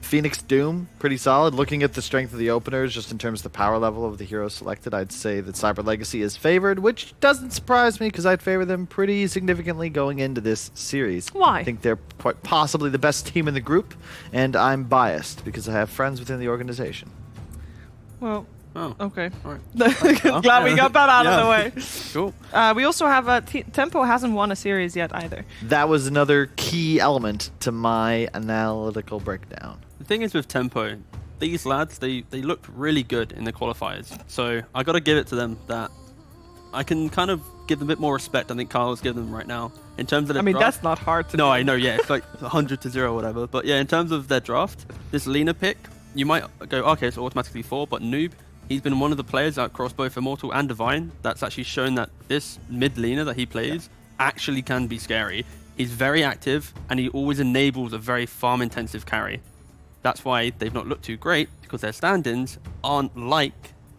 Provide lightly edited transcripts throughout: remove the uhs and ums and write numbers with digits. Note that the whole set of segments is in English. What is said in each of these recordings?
Phoenix Doom, pretty solid. Looking at the strength of the openers, just in terms of the power level of the heroes selected, I'd say that Cyber Legacy is favored, which doesn't surprise me because I'd favor them pretty significantly going into this series. Why? I think they're quite possibly the best team in the group, and I'm biased because I have friends within the organization. Well, okay. All right. Glad we got that out of the way. Cool. We also have Tempo hasn't won a series yet either. That was another key element to my analytical breakdown. The thing is with Tempo, these lads, they looked really good in the qualifiers. So I got to give it to them that I can kind of give them a bit more respect I think Carl's giving them right now. In terms of their draft. That's not hard to do. No, I know, yeah. It's like 100 to 0 or whatever. But yeah, in terms of their draft, this Lina pick, you might go, okay, it's automatically 4, but Noob, he's been one of the players across both Immortal and Divine that's actually shown that this mid laner that he plays actually can be scary. He's very active, and he always enables a very farm-intensive carry. That's why they've not looked too great, because their stand-ins aren't like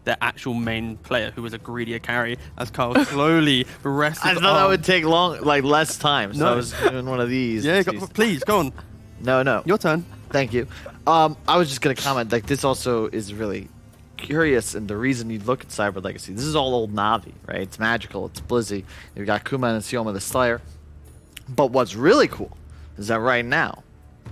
their actual main player, who is a greedier carry, as Carl slowly rested. I thought that would take less time, so No. I was doing one of these. Yeah, please, go on. No. Your turn. Thank you. I was just going to comment, like, this also is really curious, and the reason you look at Cyber Legacy, this is all old Na'Vi, right? It's magical, it's blizzy. You've got Kuma and Sioma the Slayer. But what's really cool is that right now,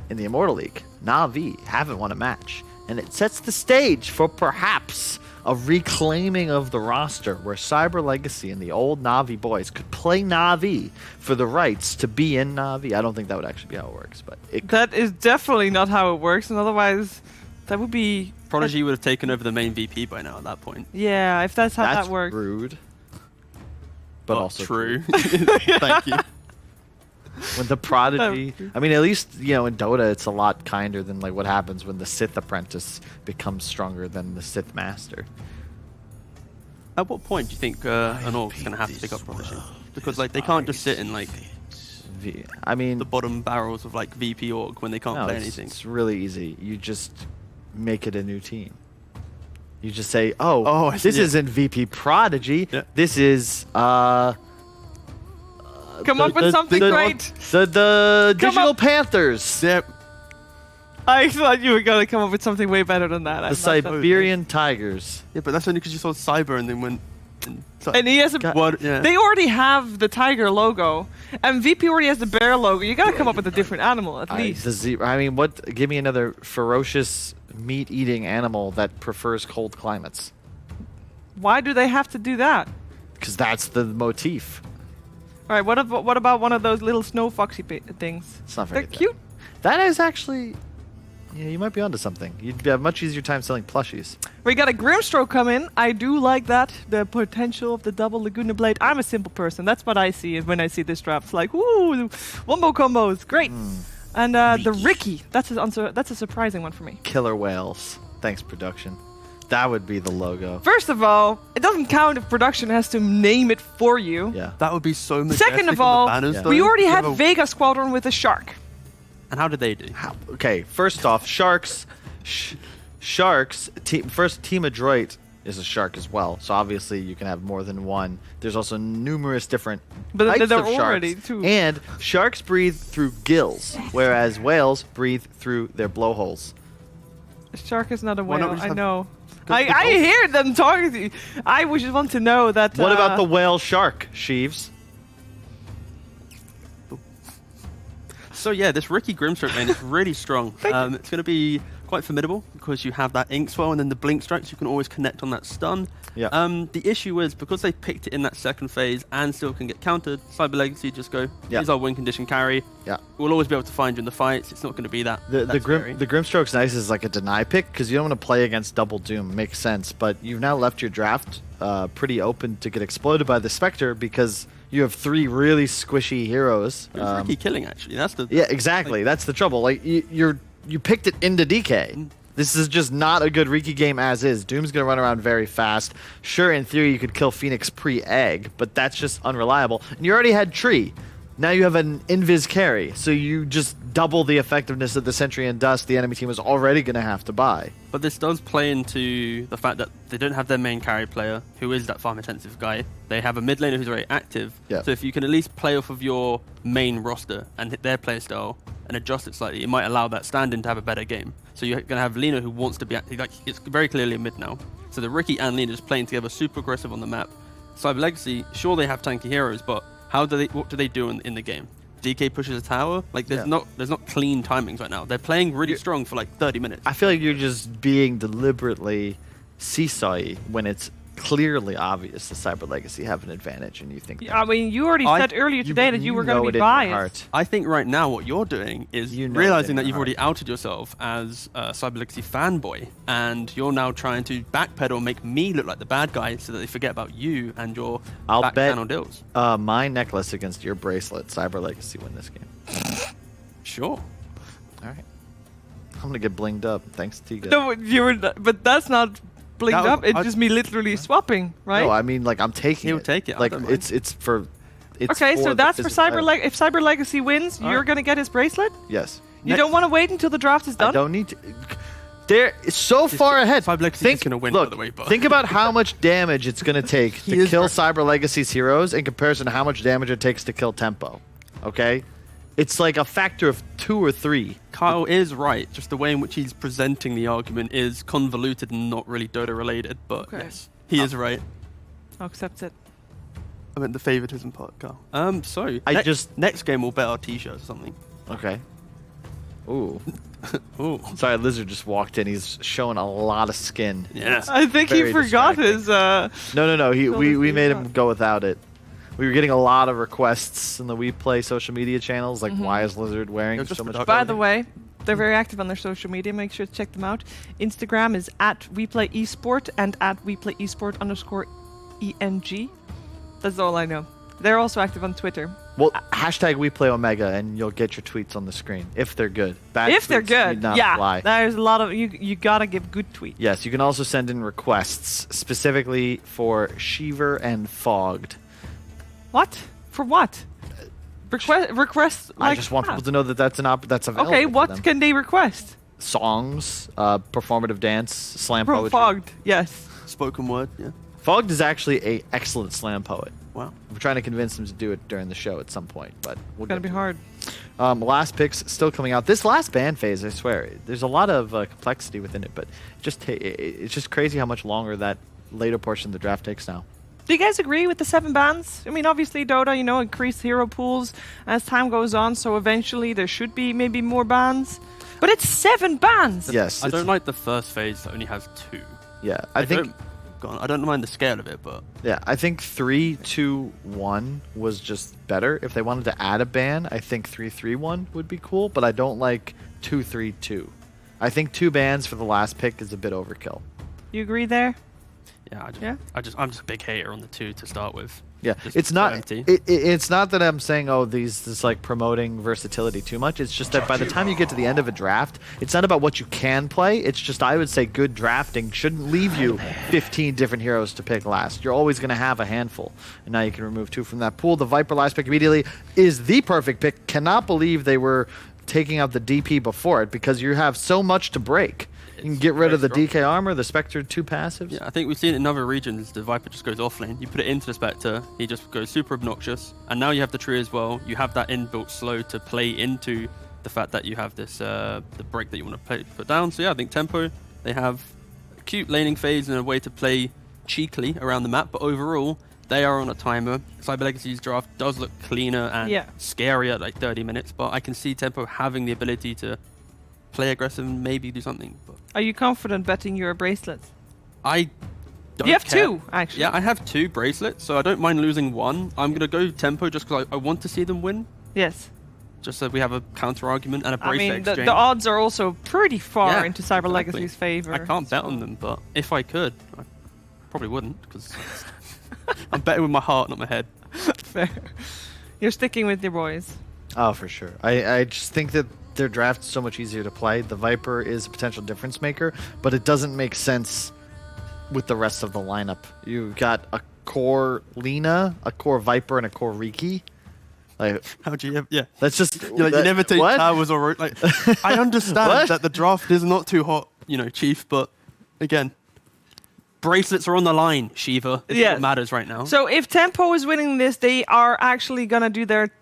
in the Immortal League, Na'Vi haven't won a match. And it sets the stage for perhaps a reclaiming of the roster where Cyber Legacy and the old Na'Vi boys could play Na'Vi for the rights to be in Na'Vi. I don't think that would actually be how it works, but it could. That is definitely not how it works, and otherwise that would be... Prodigy would have taken over the main VP by now at that point. Yeah, if that's how That's that works. rude. But also true. Thank you. When the Prodigy, I mean, at least, you know, in Dota, it's a lot kinder than like what happens when the Sith apprentice becomes stronger than the Sith master. At what point do you think an orc's going to have to pick up Prodigy? Because like they can't just sit in like I mean, the bottom barrels of like VP org when they can't no, play anything. It's really easy. You just make it a new team. You just say, I see, this isn't VP.Prodigy. Yeah. This is Come up with something great. The Digital Panthers. Yep. I thought you were going to come up with something way better than that. The Siberian Tigers. Yeah, but that's only because you saw Cyber and then went. And he has a... Yeah. They already have the tiger logo, and VP already has the bear logo. You gotta come up with a different animal, at least. I mean, what? Give me another ferocious meat-eating animal that prefers cold climates. Why do they have to do that? Because that's the motif. All right, what about one of those little snow foxy things? It's not They're very good. cute. That is actually... Yeah, you might be onto something. You'd have a much easier time selling plushies. We got a Grimstroke come in. I do like that. The potential of the double Laguna Blade. I'm a simple person. That's what I see when I see this draft. It's like, woo, wombo combos, great. And the Ricky, that's a surprising one for me. Killer whales. Thanks, production. That would be the logo. First of all, it doesn't count if production has to name it for you. Yeah. That would be so majestic. Second of on all, the banners, though. we already had Yeah. Vega Squadron with a shark. And how did they do? Okay, first off, sharks. Sharks. First, Team Adroit is a shark as well. So obviously you can have more than one. There's also numerous different But types they're of sharks. already too. And sharks breathe through gills, whereas whales breathe through their blowholes. A shark is not a Why not whale. just I have- know. Go to the I Gulf. hear them talking to you. I would just want to know that. What about the whale shark, Sheaves? So yeah, this Ricky Grimstroke lane is really strong. It's going to be quite formidable because you have that Ink Swell and then the Blink Strikes. You can always connect on that stun. Yeah. The issue is because they picked it in that second phase and still can get countered, Cyber Legacy just go, Yeah. here's our win condition carry. Yeah. We'll always be able to find you in the fights. It's not going to be that. The that scary. Grimstroke's nice as like a deny pick because you don't want to play against Double Doom. Makes sense, but you've now left your draft pretty open to get exploded by the Spectre because you have 3 really squishy heroes. It was Ricky killing actually. That's the Yeah, exactly. That's the trouble. Like you picked it into DK. This is just not a good Riki game as is. Doom's gonna run around very fast. Sure, in theory you could kill Phoenix pre-egg, but that's just unreliable. And you already had Tree. Now you have an invis carry, so you just double the effectiveness of the Sentry and Dust the enemy team is already going to have to buy. But this does play into the fact that they don't have their main carry player, who is that farm-intensive guy. They have a mid laner who's very active. Yeah. So if you can at least play off of your main roster and hit their play style and adjust it slightly, it might allow that stand-in to have a better game. So you're going to have Lina who wants to be active. Like, it's very clearly a mid now. So the Riki and Lina just playing together, super aggressive on the map. Cyber Legacy, sure they have tanky heroes, but what do they do in the game? DK pushes a tower. Like there's not clean timings right now. They're playing really strong for like 30 minutes. I feel like you're just being deliberately seesawy when it's clearly obvious the Cyber Legacy have an advantage, and you think. I mean, you already said earlier today that you were going to be biased. I think right now what you're doing is realizing that you've already outed yourself as a Cyber Legacy fanboy, and you're now trying to backpedal and make me look like the bad guy so that they forget about you and your back channel deals. My necklace against your bracelet, Cyber Legacy win this game. Sure. All right. I'm gonna get blinged up. Thanks to you guys. No, but that's not blinked up. It's just me literally swapping, right? No, I mean like I'm taking He'll it. take it. Like it's for. Okay, so that's for Cyber Legacy. If Cyber Legacy wins, you're gonna get his bracelet. Yes. You don't want to wait until the draft is done. I don't need to. They're so far ahead. Cyber Legacy is going to win, by the way. But think about how much damage it's going to take to kill Cyber Legacy's heroes in comparison to how much damage it takes to kill Tempo. Okay? It's like a factor of 2 or 3. Kyle is right. Just the way in which he's presenting the argument is convoluted and not really Dota related. But yes, he is right. I'll accept it. I meant the favoritism part, Kyle. So next game we'll bet our t-shirts or something. Okay. Ooh. Ooh. Sorry, Lizard just walked in. He's showing a lot of skin. Yeah. I think he forgot his. No. We made him go without it. We were getting a lot of requests in the WePlay social media channels, like why is Lizard wearing so much? By the way, they're very active on their social media. Make sure to check them out. Instagram is at WePlay Esport and at WePlay Esport_ENG. That's all I know. They're also active on Twitter. Well, hashtag WePlayOmega, and you'll get your tweets on the screen if they're good. Bad if they're good, need not yeah. apply. There's a lot of you gotta give good tweets. Yes, you can also send in requests specifically for Sheever and Fogged. What? For what? Request. Like I just want people to know that that's available. Okay, what can they request? Songs, performative dance, slam poetry. Fogged, yes. Spoken word, yeah. Fogged is actually an excellent slam poet. Wow. I'm trying to convince him to do it during the show at some point, but we'll It's gonna be hard. Last picks still coming out. This last ban phase, I swear, there's a lot of complexity within it, but it's just crazy how much longer that later portion of the draft takes now. Do you guys agree with the 7 bans? I mean, obviously Dota, increased hero pools as time goes on, so eventually there should be maybe more bans. But it's 7 bans! Yes. I don't like the first phase that only has 2. Yeah, I think... I don't mind the scale of it, but... Yeah, I think 3-2-1 was just better. If they wanted to add a ban, I think 3-3-1 would be cool, but I don't like 2-3-2. I think 2 bans for the last pick is a bit overkill. You agree there? Yeah, I'm just a big hater on the 2 to start with. Yeah, just it's not. empty. It's not that I'm saying this like promoting versatility too much. It's just that by the time you get to the end of a draft, it's not about what you can play. It's just I would say good drafting shouldn't leave you 15 different heroes to pick last. You're always going to have a handful, and now you can remove 2 from that pool. The Viper last pick immediately is the perfect pick. Cannot believe they were taking out the DP before it because you have so much to break. You can get rid of the DK armor, the Spectre 2 passives. Yeah, I think we've seen it in other regions. The Viper just goes offlane. You put it into the Spectre, he just goes super obnoxious. And now you have the tree as well. You have that inbuilt slow to play into the fact that you have this the break that you want to put down. So yeah, I think Tempo, they have a cute laning phase and a way to play cheekily around the map. But overall, they are on a timer. Cyber Legacy's draft does look cleaner and scarier at like 30 minutes. But I can see Tempo having the ability to play aggressive and maybe do something. But are you confident betting your bracelets? I don't You have care. 2, actually. Yeah, I have 2 bracelets, so I don't mind losing 1. I'm going to go Tempo just because I want to see them win. Yes. Just so we have a counter-argument and a bracelet exchange. The odds are also pretty far into Cyber Legacy's favor. I can't bet on them, but if I could, I probably wouldn't because I'm betting with my heart, not my head. Fair. You're sticking with your boys. Oh, for sure. I just think that their draft's so much easier to play. The Viper is a potential difference maker, but it doesn't make sense with the rest of the lineup. You've got a core Lina, a core Viper, and a core Riki. Like, How'd you? Yeah. that's just You never take what? towers or like. I understand What? that the draft is not too hot, Chief. But again, bracelets are on the line, Shiva. It's Yeah. what matters right now. So if Tempo is winning this, they are actually gonna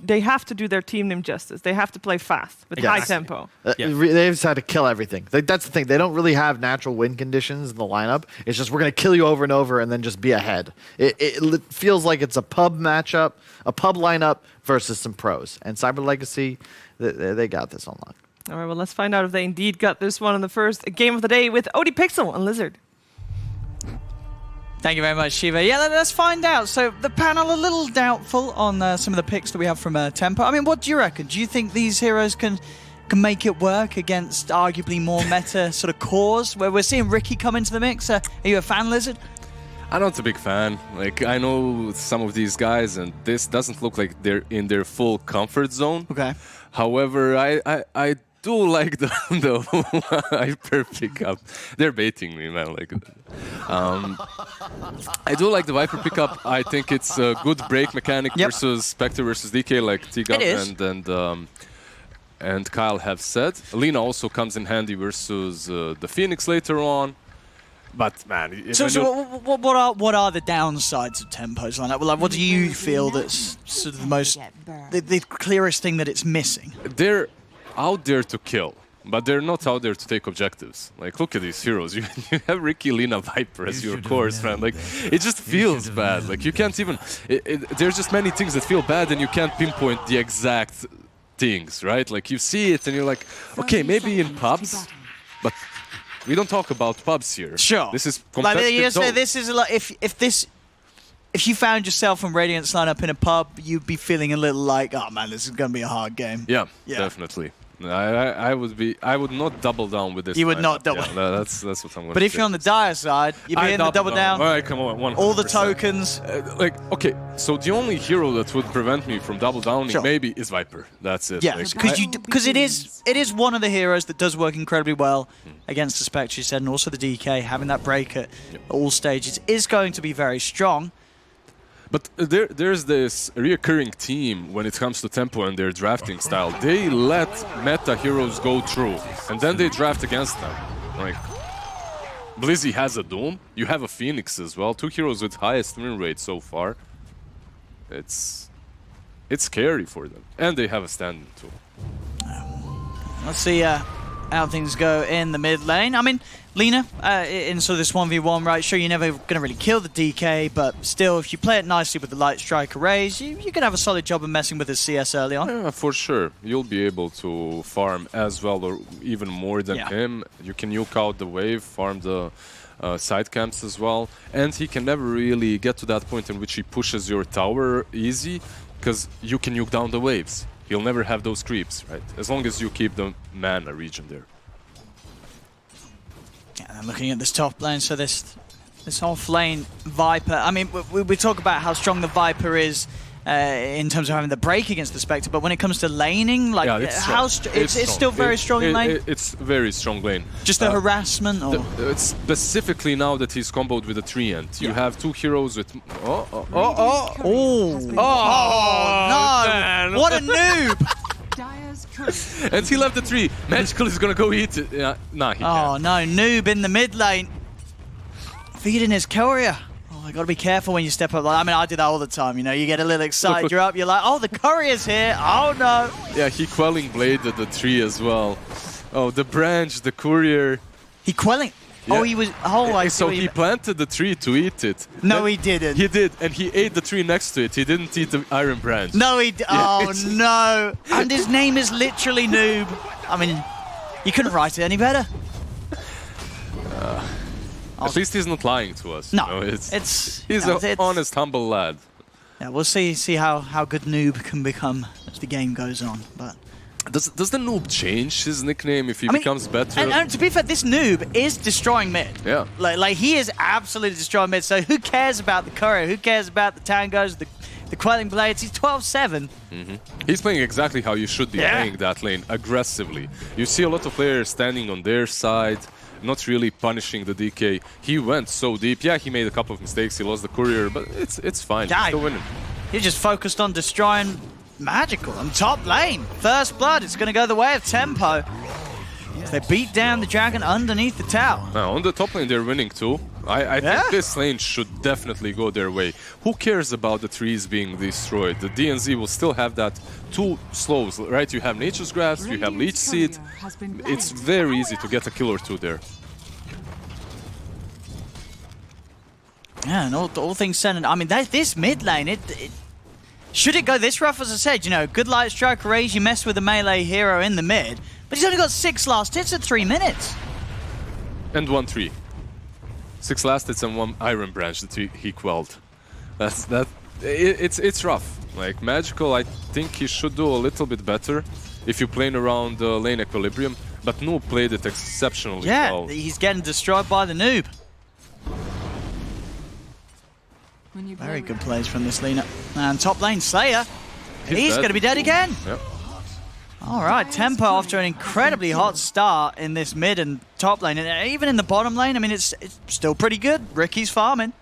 they have to do their team name justice. They have to play fast with high Exactly. tempo. Yeah. They just had to kill everything. That's the thing. They don't really have natural win conditions in the lineup. It's just we're going to kill you over and over and then just be ahead. It feels like it's a pub matchup, a pub lineup versus some pros. And Cyber Legacy, they got this on lock. All right, well, let's find out if they indeed got this one in the first game of the day with OD Pixel and Lizard. Thank you very much, Shiva. Yeah, let's find out. So the panel a little doubtful on some of the picks that we have from Tempo. I mean, what do you reckon? Do you think these heroes can make it work against arguably more meta sort of cores? Where we're seeing Ricky come into the mix. Are you a fan, Lizard? I'm not a big fan. Like, I know some of these guys, and this doesn't look like they're in their full comfort zone. Okay. However, I do like the hyper pickup. They're baiting me, man. Like, I do like the Viper pickup. I think it's a good break mechanic versus Spectre versus DK, like Tigam and Kyle have said. Lina also comes in handy versus the Phoenix later on. But man, So what are the downsides of Tempo's lineup? Like, what do you feel that's sort of the most the clearest thing that it's missing? they're out there to kill, but they're not out there to take objectives. Like, look at these heroes. You have Ricky, Lina, Viper as your cores, man. Like, it just feels bad. Like, you can't even... there's just many things that feel bad, and you can't pinpoint the exact things, right? Like, you see it, and you're like, okay, maybe in pubs, but we don't talk about pubs here. Sure. This is Like, competitive zone. this is like if you found yourself and Radiant's lineup in a pub, you'd be feeling a little like, oh man, this is gonna be a hard game. Yeah, Yeah. definitely. I would not double down with this. You would not lineup. double. Yeah, that's what I'm going to But if you're on the dire side, you'd be in the double down. All right, come on, 100%. All the tokens. Like, okay, so the only hero that would prevent me from double downing Sure. maybe is Viper. That's it. Yeah, Like, because it is one of the heroes that does work incredibly well against the Spectre, you said, and also the DK. Having that break at all stages is going to be very strong. But there's this reoccurring theme when it comes to tempo and their drafting style. They let meta heroes go through, and then they draft against them. Like, Blizzy has a Doom, you have a Phoenix as well, 2 heroes with highest win rate so far. It's scary for them. And they have a stand-in too. Let's see how things go in the mid lane. I mean, Lina, in sort of this 1v1, right, sure, you're never going to really kill the DK, but still, if you play it nicely with the Light Strike arrays, you can have a solid job of messing with his CS early on. Yeah, for sure. You'll be able to farm as well or even more than him. You can nuke out the wave, farm the side camps as well. And he can never really get to that point in which he pushes your tower easy, because you can nuke down the waves. He'll never have those creeps, right? As long as you keep the mana region there. And looking at this top lane, so this off lane Viper. I mean, we talk about how strong the Viper is in terms of having the break against the Spectre, but when it comes to laning, like it's still very strong in lane. It's very strong lane. Just the harassment, or it's specifically now that he's comboed with a 3-end. You have 2 heroes with. no! What a noob! And he left the 3. Magical is gonna go eat it. Nah, he can't. No, noob in the mid lane, feeding his courier. Oh, you gotta be careful when you step up. I mean, I do that all the time. You know, you get a little excited. You're up. You're like, oh, the courier's here. Oh no! Yeah, he quelling bladed the 3 as well. Oh, the branch, the courier. He quelling. Yeah. Oh, he was. Oh, I see. So he planted the 3 to eat it. No, Then he didn't. He did, and he ate the 3 next to it. He didn't eat the iron branch. No, he. Oh no! And his name is literally Noob. I mean, you couldn't write it any better. At least he's not lying to us. No, you know, he's no, an honest, humble lad. Yeah, we'll see how good Noob can become as the game goes on, but. Does the noob change his nickname if he becomes better? And to be fair, this noob is destroying mid. Yeah. Like he is absolutely destroying mid. So who cares about the courier? Who cares about the tangos, the quelling blades? He's 12-7. He's playing exactly how you should be playing that lane, aggressively. You see a lot of players standing on their side, not really punishing the DK. He went so deep. Yeah, he made a couple of mistakes. He lost the courier, but it's fine. Yeah, He's still winning. He just focused on destroying Magical and top lane. First blood, it's going to go the way of Tempo. They beat down the dragon underneath the tower. Now, on the top lane, they're winning too. I think this lane should definitely go their way. Who cares about the trees being destroyed? The DNZ will still have that 2 slows, right? You have Nature's Grasp, you have Leech Seed. It's very easy to get a kill or 2 there. Yeah, and all things said, and I mean, this mid lane, should it go this rough, as I said, you know, good light strike raise, you mess with a melee hero in the mid, but he's only got 6 last hits at 3 minutes. And 1 tree. 6 last hits and 1 Iron Branch that he quelled. It's rough. Like, Magical, I think he should do a little bit better if you're playing around lane equilibrium, but Noob played it exceptionally well. Yeah, he's getting destroyed by the Noob. Very good plays from this Lina. And top lane, Slayer. He's going to be dead again. Yep. All right, Tempo after an incredibly hot start in this mid and top lane, and even in the bottom lane, I mean, it's still pretty good. Ricky's farming.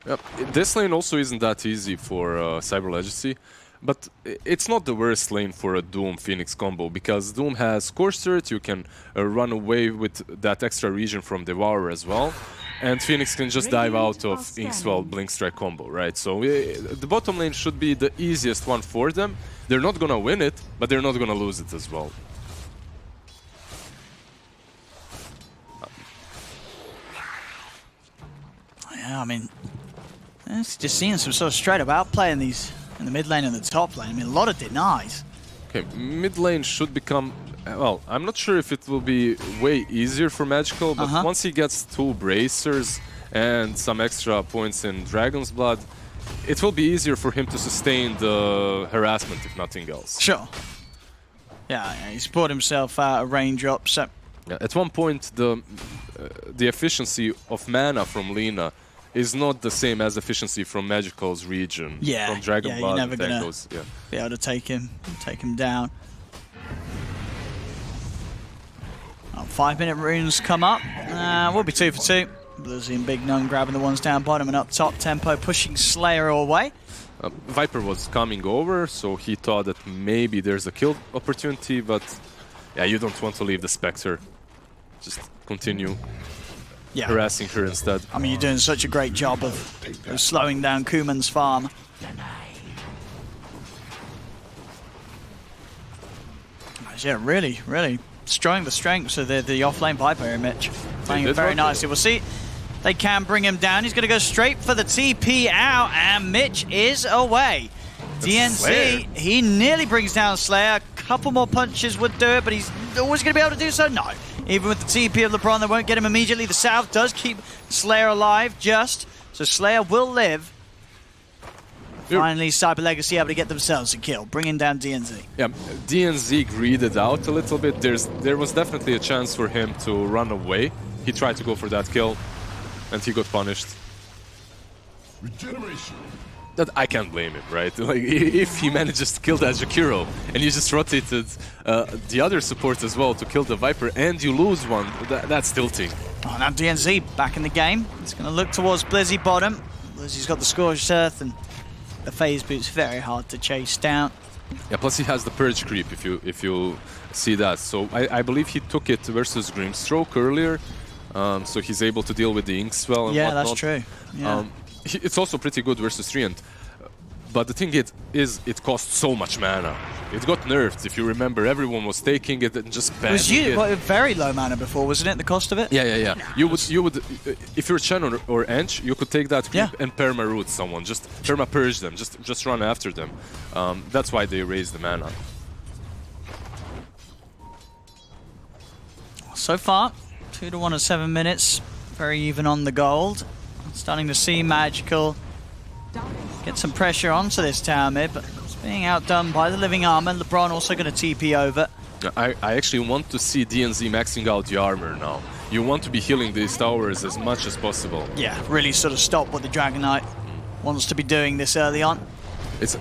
Yep. This lane also isn't that easy for Cyber Legacy, but it's not the worst lane for a Doom Phoenix combo, because Doom has Course Turret, you can run away with that extra region from Devourer as well. And Phoenix can just dive out of Inkswell Blink Strike combo, right? So the bottom lane should be the easiest one for them. They're not gonna win it, but they're not gonna lose it as well. Yeah, I mean, it's just seeing some sort of straight up outplay in these in the mid lane and the top lane. I mean, a lot of denies. Okay, mid lane should become. Well, I'm not sure if it will be way easier for Magical, but once he gets 2 bracers and some extra points in Dragon's Blood, it will be easier for him to sustain the harassment, if nothing else. Sure. Yeah, he's bought himself out a raindrop, so... Yeah, at one point, the efficiency of mana from Lina is not the same as efficiency from Magical's region. Yeah, from Dragon Blood, you're never going to be able to take him down. 5-minute runes come up. We'll be 2 for 2. Blizzy and Big Nun grabbing the ones down bottom, and up top Tempo pushing Slayer away. Viper was coming over, so he thought that maybe there's a kill opportunity, but yeah, you don't want to leave the Spectre. Just continue harassing her instead. I mean, you're doing such a great job of slowing down Kuman's farm. Yeah, really, really showing the strengths of the offlane Viper here, Mitch. Playing it very nicely. We'll see. They can bring him down. He's going to go straight for the TP out, and Mitch is away. DNC, he nearly brings down Slayer. A couple more punches would do it, but he's always going to be able to do so. No. Even with the TP of LeBron, they won't get him immediately. The South does keep Slayer alive just. So Slayer will live. Finally, Cyber Legacy able to get themselves a kill, bringing down DNZ. Yeah, DNZ greeded out a little bit. There was definitely a chance for him to run away. He tried to go for that kill, and he got punished. Regeneration. That I can't blame him, right? Like, if he manages to kill that Jakiro, and you just rotated the other support as well to kill the Viper, and you lose one, that's tilting. Oh, now DNZ back in the game. It's going to look towards Blizzy bottom. Blizzy's got the Scorched Earth, and the phase boot's very hard to chase down. Yeah, plus he has the Purge creep, if you see that. So I believe he took it versus Grimstroke earlier, so he's able to deal with the Inkswell and whatnot. That's true. Yeah. It's also pretty good versus Treant. But the thing is, it costs so much mana. It got nerfed, if you remember. Everyone was taking it and just banning it. It was very low mana before, wasn't it, the cost of it? Yeah. You would, if you're Chen or Ench, you could take that creep and perma-root someone. Just perma-purge them, just run after them. That's why they raised the mana. So far, 2-1 at 7 minutes. Very even on the gold. Starting to see Magical get some pressure onto this tower mid, but it's being outdone by the Living Armor. LeBron also going to TP over. I actually want to see DNZ maxing out the armor now. You want to be healing these towers as much as possible. Yeah, really sort of stop what the Dragon Knight wants to be doing this early on. It's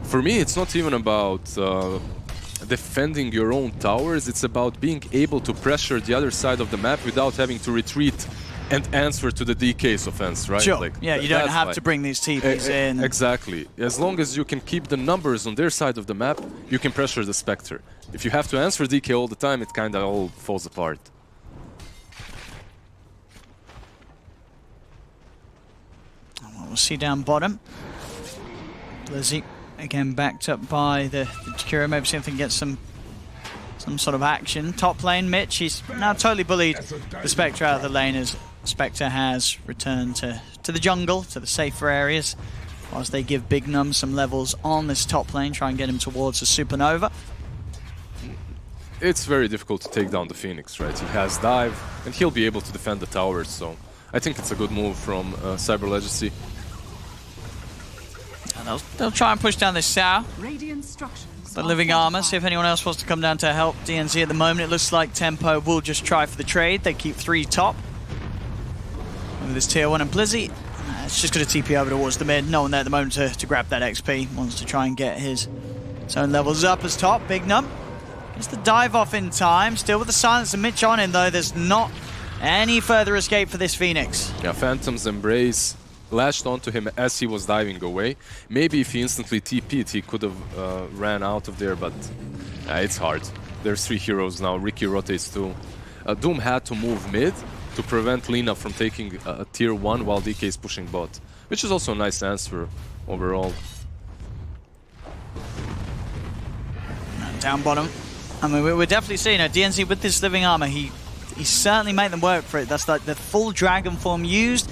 for me, it's not even about defending your own towers. It's about being able to pressure the other side of the map without having to retreat and answer to the DK's offense, right? Sure. Like, Yeah, you don't that's have why. to bring these TPs in. Exactly. As long as you can keep the numbers on their side of the map, you can pressure the Spectre. If you have to answer DK all the time, it kind of all falls apart. We'll see down bottom. Blizzy again backed up by the Jakiro. Maybe see if they can get some sort of action. Top lane, Mitch, he's now totally bullied the Spectre out of the lane as Spectre has returned to the jungle, to the safer areas, whilst they give Big Num some levels on this top lane, try and get him towards the Supernova. It's very difficult to take down the Phoenix, right? He has dive, and he'll be able to defend the towers, so I think it's a good move from Cyber Legacy. And they'll try and push down this Sow. The living armor, see if anyone else wants to come down to help DNZ at the moment. It looks like Tempo will just try for the trade. They keep 3 top. With this tier 1 and Blizzy, it's just going to TP over towards the mid. No one there at the moment to grab that XP. Wants to try and get his own levels up as top. Big Num gets the dive off in time. Still with the silence and Mitch on him though. There's not any further escape for this Phoenix. Yeah, Phantom's Embrace lashed onto him as he was diving away. Maybe if he instantly TP'd, he could have ran out of there, but it's hard. There's 3 heroes now. Ricky rotates too. Doom had to move mid to prevent Lina from taking a tier 1 while DK is pushing bot, which is also a nice answer overall. Down bottom. I mean, we're definitely seeing DNZ with this living armor. He certainly made them work for it. That's like the full dragon form used.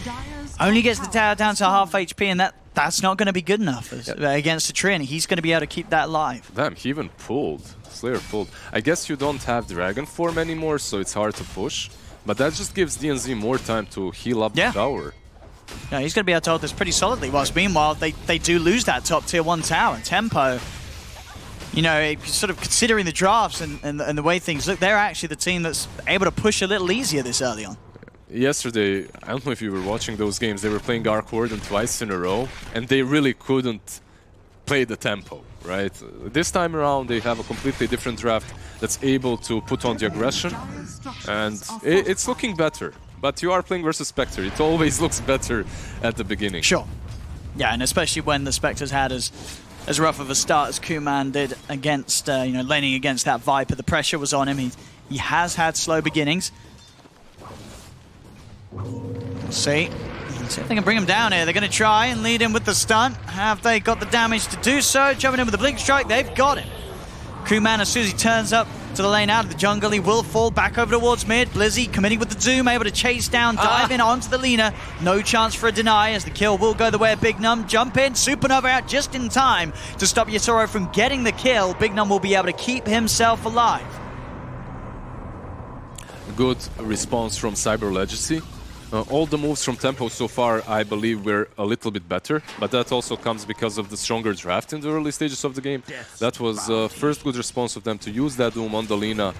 Only gets the tower down to half HP, and that's not going to be good enough against the Trin. He's going to be able to keep that alive. Damn, he even pulled. Slayer pulled. I guess you don't have dragon form anymore, so it's hard to push. But that just gives DNZ more time to heal up the tower. Yeah, he's going to be able to hold this pretty solidly, whilst meanwhile they do lose that top tier 1 tower. Tempo, you know, sort of considering the drafts and the way things look, they're actually the team that's able to push a little easier this early on. Yesterday, I don't know if you were watching those games, they were playing Arc Warden twice in a row, and they really couldn't play the tempo, right? This time around, they have a completely different draft that's able to put on the aggression, and it's looking better. But you are playing versus Spectre, it always looks better at the beginning. Sure. Yeah, and especially when the Spectre's had as rough of a start as Kuman did against, you know, laning against that Viper. The pressure was on him. He has had slow beginnings. We'll see. See if they can bring him down here. They're going to try and lead him with the stun. Have they got the damage to do so? Jumping in with the blink strike. They've got him. Kuman, as soon as he turns up to the lane out of the jungle, he will fall back over towards mid. Blizzy committing with the Doom, able to chase down, dive in onto the Lina. No chance for a deny as the kill will go the way of Big Num. Jump in, Supernova out just in time to stop Yatoro from getting the kill. Big Num will be able to keep himself alive. Good response from Cyber Legacy. All the moves from Tempo so far, I believe, were a little bit better, but that also comes because of the stronger draft in the early stages of the game. That was first good response of them to use that Doom on the Lina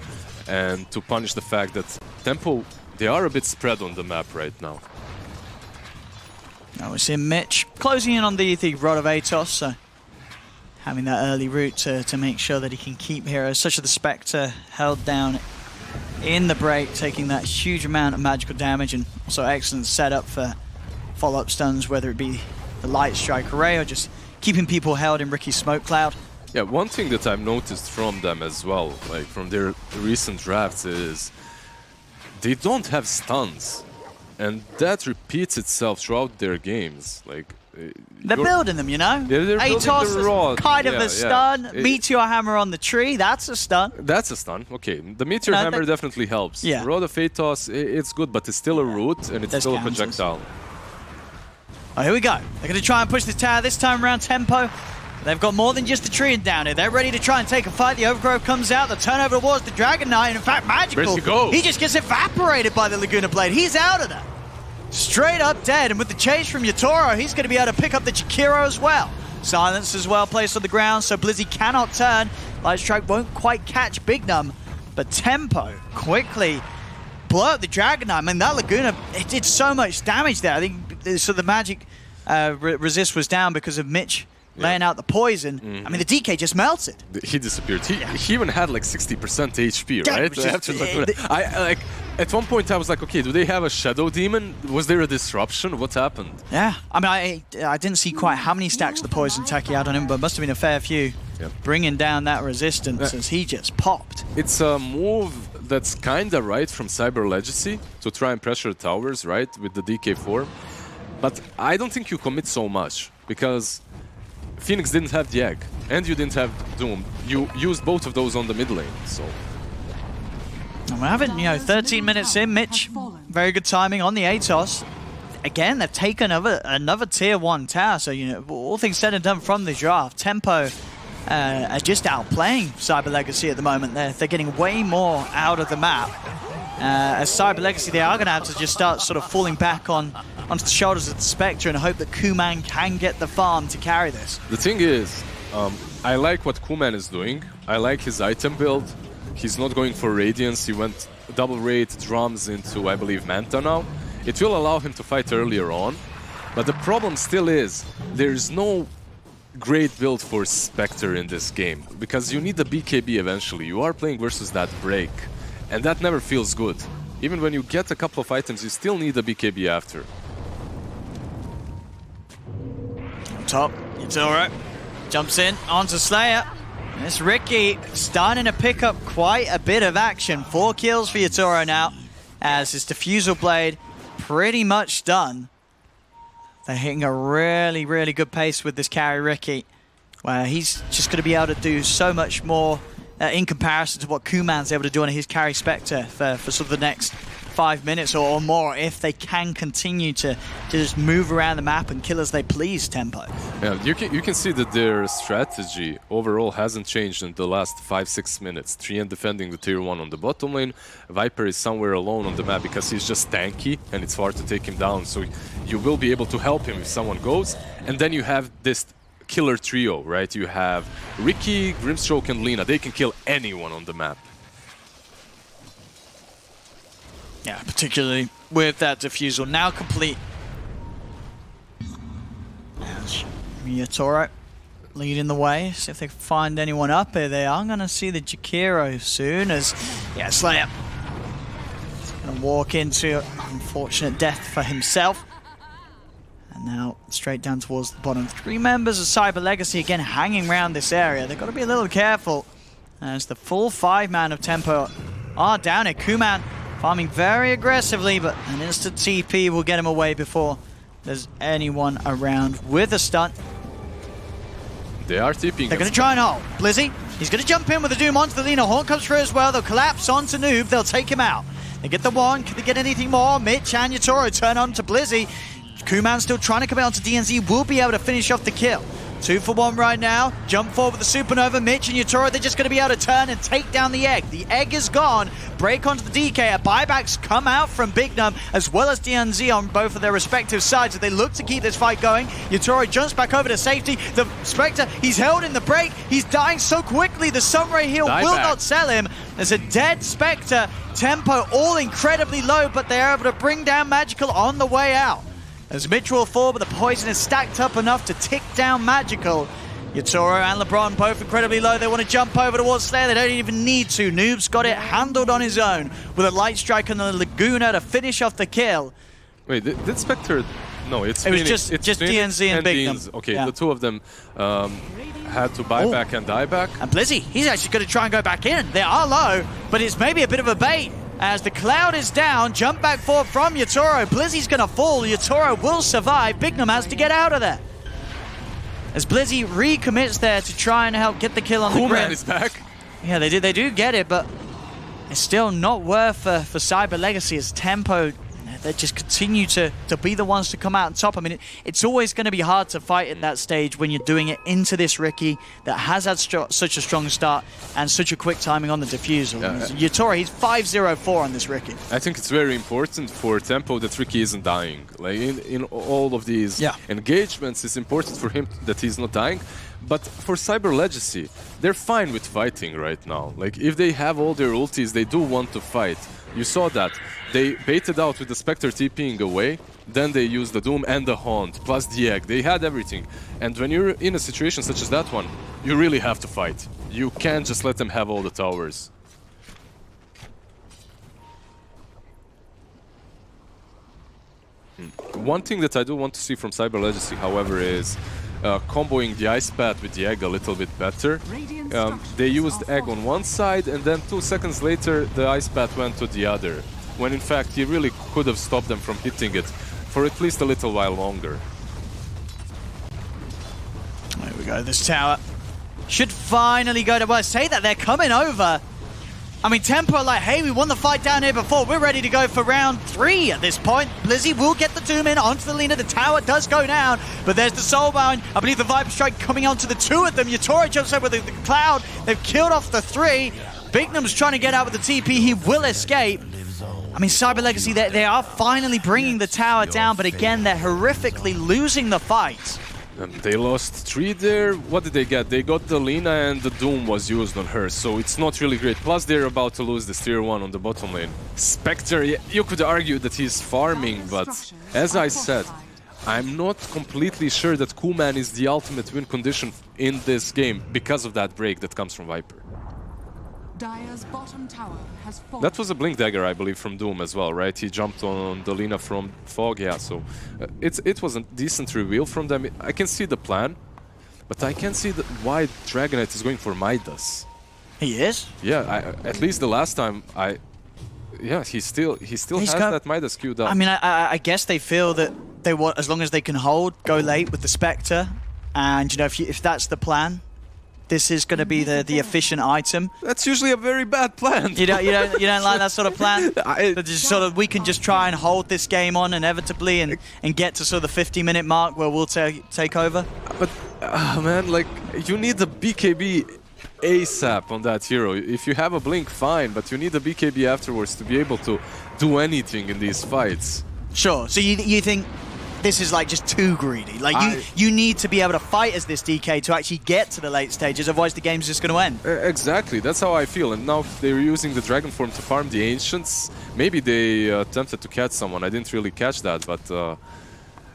and to punish the fact that Tempo, they are a bit spread on the map right now. Now we see Mitch closing in on the Rod of Atos, so having that early route to make sure that he can keep heroes, such as the Spectre held down in the break, taking that huge amount of magical damage, and also excellent setup for follow-up stuns, whether it be the Light Strike array or just keeping people held in Ricky's smoke cloud. Yeah, one thing that I've noticed from them as well, like from their recent drafts, is they don't have stuns, and that repeats itself throughout their games. Like they're building them, you know? Yeah, they're Atos, building the rod. kind of a stun. Meteor Hammer on the tree, that's a stun. That's a stun, okay. The Meteor Hammer definitely helps. Yeah. Rod of Atos, it's good, but it's still a root, and it's still a projectile. Oh, here we go. They're going to try and push the tower this time around. Tempo. They've got more than just the tree down here. They're ready to try and take a fight. The Overgrowth comes out. The turnover towards the Dragon Knight. In fact, Magical. Where's he go? He just gets evaporated by the Laguna Blade. He's out of there. Straight up dead, and with the chase from Yatoro, he's going to be able to pick up the Jakiro as well. Silence as well placed on the ground, so Blizzy cannot turn. Light Strike won't quite catch Big Num, but Tempo quickly blow up the Dragon Knight. I mean, that Laguna, it did so much damage there. I think so the magic resist was down because of Mitch laying out the poison. I mean, the DK just melted. He disappeared. He even had like 60% HP, right? Yeah, At one point I was like, okay, do they have a Shadow Demon? Was there a disruption? What happened? Yeah, I mean, I didn't see quite how many stacks the Poison Taki had on him, but must have been a fair few. Yep. Bringing down that resistance as he just popped. It's a move that's kinda right from Cyber Legacy to try and pressure towers, right, with the DK form. But I don't think you commit so much, because Phoenix didn't have the egg, and you didn't have Doom. You used both of those on the mid lane, so... And we're having, 13 minutes in, Mitch. Very good timing on the Atos. Again, they've taken another tier 1 tower, so, all things said and done from the draft, Tempo are just outplaying Cyber Legacy at the moment. They're getting way more out of the map. As Cyber Legacy, they are going to have to just start sort of falling back onto the shoulders of the Spectre and hope that Kuman can get the farm to carry this. The thing is, I like what Kuman is doing. I like his item build. He's not going for Radiance. He went double raid drums into, I believe, Manta now. It will allow him to fight earlier on. But the problem still is, there's no great build for Spectre in this game, because you need the BKB eventually. You are playing versus that break, and that never feels good. Even when you get a couple of items, you still need the BKB after. Top, it's alright. Jumps in onto Slayer. And it's Ricky starting to pick up quite a bit of action. 4 kills for Yatoro now, as his Diffusal Blade pretty much done. They're hitting a really, really good pace with this carry Ricky, where he's just going to be able to do so much more in comparison to what Kuman's able to do on his carry Spectre for sort of the next 5 minutes or more, if they can continue to just move around the map and kill as they please, Tempo. Yeah, you can see that their strategy overall hasn't changed in the last 5-6 minutes. Trien defending the tier 1 on the bottom lane. Viper is somewhere alone on the map because he's just tanky and it's hard to take him down, so you will be able to help him if someone goes. And then you have this killer trio, right? You have Ricky, Grimstroke and Lina. They can kill anyone on the map. Yeah, particularly with that Diffusal now complete. Yatoro leading the way. See if they can find anyone up here. They are going to see the Jakiro soon, as Slayer is going to walk into unfortunate death for himself. And now straight down towards the bottom. 3 members of Cyber Legacy again hanging around this area. They've got to be a little careful, as the full 5-man of Tempo are down here. Kuman farming very aggressively, but an instant TP will get him away before there's anyone around with a stun. They are TPing. They're going to try and hold. Blizzy, he's going to jump in with a Doom onto the Lina. Horn comes through as well. They'll collapse onto Noob. They'll take him out. They get the one. Can they get anything more? Mitch and Yatoro turn on to Blizzy. Kuman still trying to come out to DNZ. Will be able to finish off the kill. 2 for 1 right now. Jump forward with the Supernova. Mitch and Yatoro, they're just going to be able to turn and take down the egg. The egg is gone. Break onto the DK. Buybacks come out from Bignum as well as DNZ on both of their respective sides as they look to keep this fight going. Yatoro jumps back over to safety. The Spectre, he's held in the break. He's dying so quickly. The Sunray heal will not sell him. There's a dead Spectre. Tempo all incredibly low, but they're able to bring down Magical on the way out. As Mitch will fall, but the poison is stacked up enough to tick down Magical. Yatoro and LeBron both incredibly low. They want to jump over towards Slayer. They don't even need to. Noob's got it handled on his own with a light strike on the Laguna to finish off the kill. Wait, did Spectre... No, it was just DNZ and Bignum. Okay, yeah. The two of them had to buy back and die back. And Blizzy, he's actually going to try and go back in. They are low, but it's maybe a bit of a bait. As the cloud is down, jump back forward from Yatoro. Blizzy's going to fall. Yatoro will survive. Bignum has to get out of there. As Blizzy recommits there to try and help get the kill on the grid. Kuman is back. Yeah, they do get it, but it's still not worth for Cyber Legacy as Tempo. They just continue to be the ones to come out on top. I mean, it's always going to be hard to fight at that stage when you're doing it into this Ricky that has had such a strong start and such a quick timing on the Diffusal. Yatoro, he's 5-0-4 on this Ricky. I think it's very important for Tempo that Ricky isn't dying. Like in all of these engagements, it's important for him that he's not dying. But for Cyber Legacy, they're fine with fighting right now. Like, if they have all their ultis, they do want to fight. You saw that. They baited out with the Spectre TPing away, then they used the Doom and the Haunt, plus the Egg. They had everything. And when you're in a situation such as that one, you really have to fight. You can't just let them have all the towers. One thing that I do want to see from Cyber Legacy, however, is comboing the Ice Path with the Egg a little bit better. They used Egg on one side, and then 2 seconds later the Ice Path went to the other, when in fact he really could have stopped them from hitting it for at least a little while longer. There we go, this tower should finally go to... Well, I say that, they're coming over. I mean, Tempo are like, hey, we won the fight down here before. We're ready to go for round 3 at this point. Blizzy will get the Doom in onto the Lina. The tower does go down, but there's the Soulbound. I believe the Viper Strike coming onto the 2 of them. Yatora jumps over with the Cloud. They've killed off the 3. Bignum's trying to get out with the TP. He will escape. I mean, Cyber Legacy, they are finally bringing the tower down, but again, they're horrifically losing the fight. They lost 3 there. What did they get? They got the Lina and the Doom was used on her, so it's not really great. Plus, they're about to lose this tier 1 on the bottom lane. Spectre, you could argue that he's farming, but as I said, I'm not completely sure that Kuman is the ultimate win condition in this game because of that break that comes from Viper. Dire's bottom tower has fallen. That was a Blink Dagger, I believe, from Doom as well, right? He jumped on the Lina from Fog, yeah, so it was a decent reveal from them. I can see the plan, but I can't see why Dragonite is going for Midas. He is? Yeah, at least the last time yeah, he still has that Midas queued up. I mean, I guess they feel that they want, as long as they can hold, go late with the Spectre, and you know, if that's the plan, this is going to be the efficient item. That's usually a very bad plan. You don't like that sort of plan? That just sort of, we can just try and hold this game on inevitably and get to sort of the 50-minute mark where we'll take over. But man, like, you need the BKB ASAP on that hero. If you have a Blink, fine, but you need the BKB afterwards to be able to do anything in these fights. Sure. So you think this is like just too greedy? Like you need to be able to fight as this DK to actually get to the late stages, otherwise the game's just going to end. Exactly, that's how I feel. And now they're using the Dragon Form to farm the Ancients. Maybe they attempted to catch someone. I didn't really catch that, but...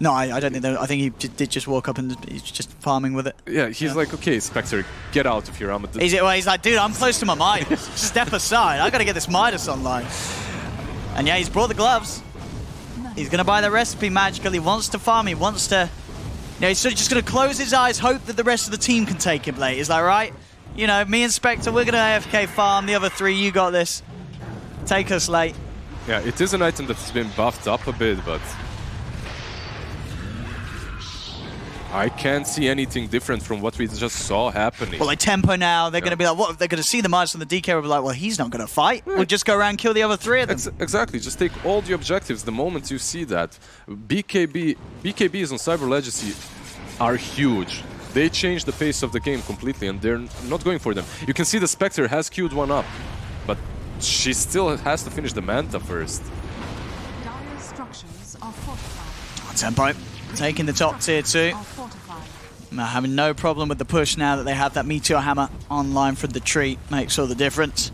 No, I don't think I think he did just walk up and he's just farming with it. Yeah, he's like, okay, Spectre, get out of here. He's like, dude, I'm close to my Midas. Step aside. I got to get this Midas online. And yeah, he's brought the gloves. He's going to buy the recipe magically. He wants to farm. He wants to... You know, he's sort of just going to close his eyes, hope that the rest of the team can take him late. He's like, right, you know, me and Spectre, we're going to AFK farm. The other 3, you got this. Take us late. Yeah, it is an item that's been buffed up a bit, but... I can't see anything different from what we just saw happening. Well, like Tempo now, they're going to be like, what? They're going to see the Midas on the DK, will be like, well, he's not going to fight. We'll just go around and kill the other 3 of them. Exactly, just take all the objectives the moment you see that. BKBs on Cyber Legacy are huge. They change the pace of the game completely, and they're not going for them. You can see the Spectre has queued one up, but she still has to finish the Manta first. Dire's structures are fortified. Tempo taking the top tier 2. Having no problem with the push now that they have that Meteor Hammer online from the tree. Makes all the difference.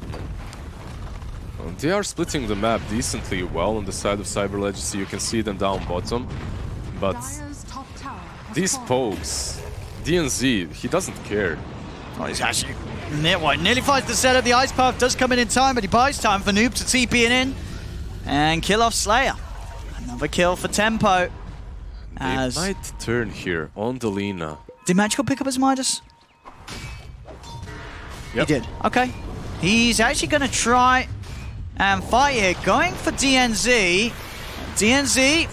They are splitting the map decently well on the side of Cyber Legacy. You can see them down bottom. But these pokes, DNZ, he doesn't care. Oh, he's actually nearly finds the setup. The Ice Path does come in time, but he buys time for Noob to TP in and kill off Slayer. Another kill for Tempo. They might turn here on the Lina. Did Magical pick up his Midas? Yep. He did. Okay. He's actually going to try and fight here. Going for DNZ. DNZ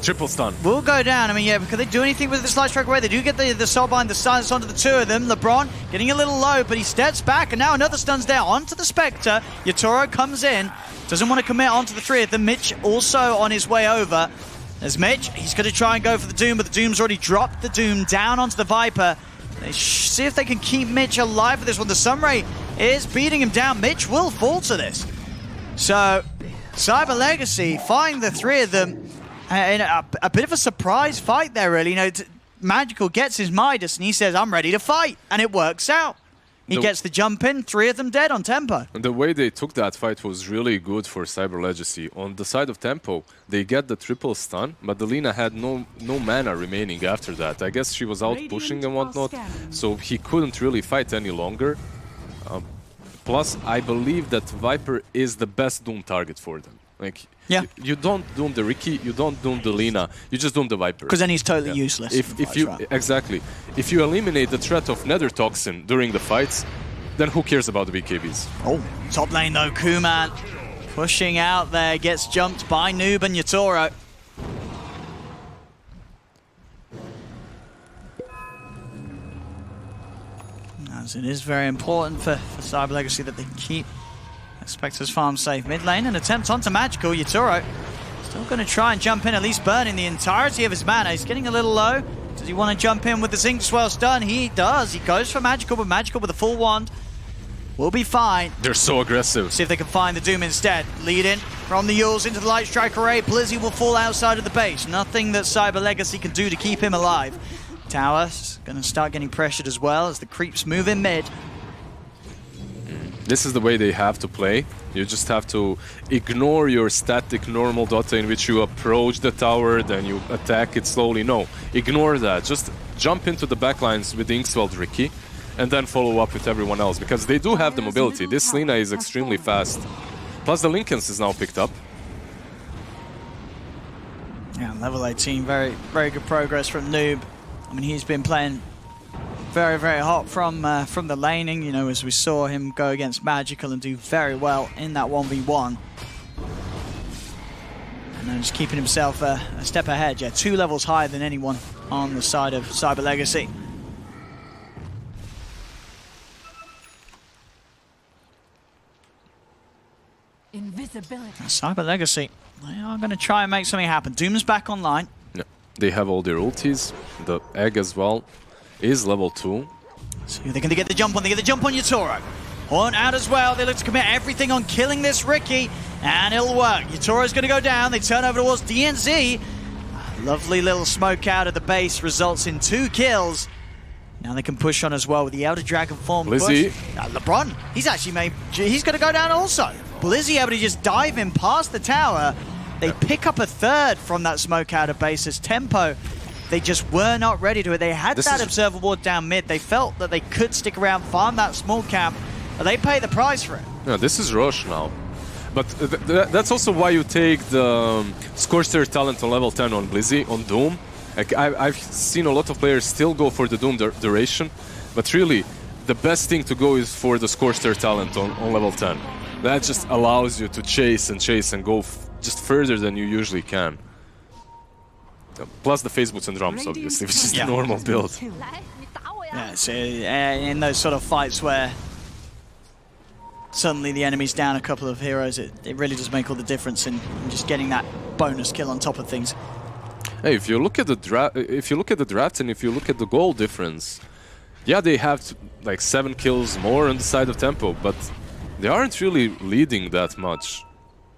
Triple stun. will go down. I mean, yeah, because they do anything with the Slice Strike away. They do get the Soulbind, the silence onto the 2 of them. LeBron getting a little low, but he steps back, and now another stun's there onto the Spectre. Yatora comes in. Doesn't want to commit onto the 3 of them. Mitch also on his way over. There's Mitch. He's going to try and go for the Doom, but the Doom's already dropped the Doom down onto the Viper. They see if they can keep Mitch alive for this one. The Sunray is beating him down. Mitch will fall to this. So, Cyber Legacy find the 3 of them in a bit of a surprise fight there, really. You know, Magical gets his Midas and he says, I'm ready to fight. And it works out. He gets the jump in, 3 of them dead on Tempo. And the way they took that fight was really good for Cyber Legacy. On the side of Tempo, they get the triple stun, but the Lina had no mana remaining after that. I guess she was out pushing and whatnot, so he couldn't really fight any longer. Plus, I believe that Viper is the best Doom target for them. Like, Yeah. you don't doom the Riki, you don't doom the Lina, you just doom the Viper. Because then he's totally useless. in the If fight, you right? exactly, if you eliminate the threat of Nether Toxin during the fights, then who cares about the BKBs? Oh, top lane though, Kuman pushing out there, gets jumped by Noob and Yatoro. As it is very important for Cyber Legacy that they keep Spectre's farm safe. Mid lane, an attempt onto Magical. Yatoro still going to try and jump in, at least burning the entirety of his mana. He's getting a little low. Does he want to jump in with the Zinc Swell stun? He does. He goes for Magical, but Magical with a full wand will be fine. They're so aggressive. See if they can find the Doom instead. Lead in from the Yules into the Light Strike array. Blizzy will fall outside of the base. Nothing that Cyber Legacy can do to keep him alive. Tower's going to start getting pressured as well as the creeps move in mid. This is the way they have to play. You just have to ignore your static normal Dota in which you approach the tower, then you attack it slowly. No, ignore that. Just jump into the backlines with Inkswell Riki and then follow up with everyone else, because they do have the mobility. This Lina is extremely fast. Plus the Lincolns is now picked up. Yeah, level 18, very good progress from Noob. I mean, he's been playing very, very hot from the laning, you know, as we saw him go against Magical and do very well in that 1v1. And then just keeping himself a step ahead, yeah, 2 levels higher than anyone on the side of Cyber Legacy. Invisibility. Cyber Legacy, they are going to try and make something happen. Doom's back online. Yeah. They have all their ultis. The egg as well is level 2. So they're going to get the jump on. They get the jump on Yatoro. Horn out as well. They look to commit everything on killing this Riki, and it'll work. Yatoro's going to go down. They turn over towards DNZ. Lovely little smoke out of the base results in 2 kills. Now they can push on as well with the Elder Dragon form. Blizzy. LeBron, he's actually he's going to go down also. Blizzy able to just dive in past the tower. They pick up a 3rd from that smoke out of base as Tempo. They just were not ready to it. They had that Observer Ward down mid. They felt that they could stick around, farm that small camp, but they pay the price for it. Yeah, this is Roche now. But that's also why you take the Scorcher talent on level 10 on Blizzy, on Doom. Like, I've seen a lot of players still go for the Doom duration, but really, the best thing to go is for the Scorcher talent on level 10. That just allows you to chase and go just further than you usually can. Plus the phase boots and drums, obviously, which is the normal build. Yeah, so in those sort of fights where suddenly the enemy's down a couple of heroes, it really does make all the difference in just getting that bonus kill on top of things. Hey, if you look at the draft, and if you look at the goal difference, yeah, they have like 7 kills more on the side of Tempo, but they aren't really leading that much.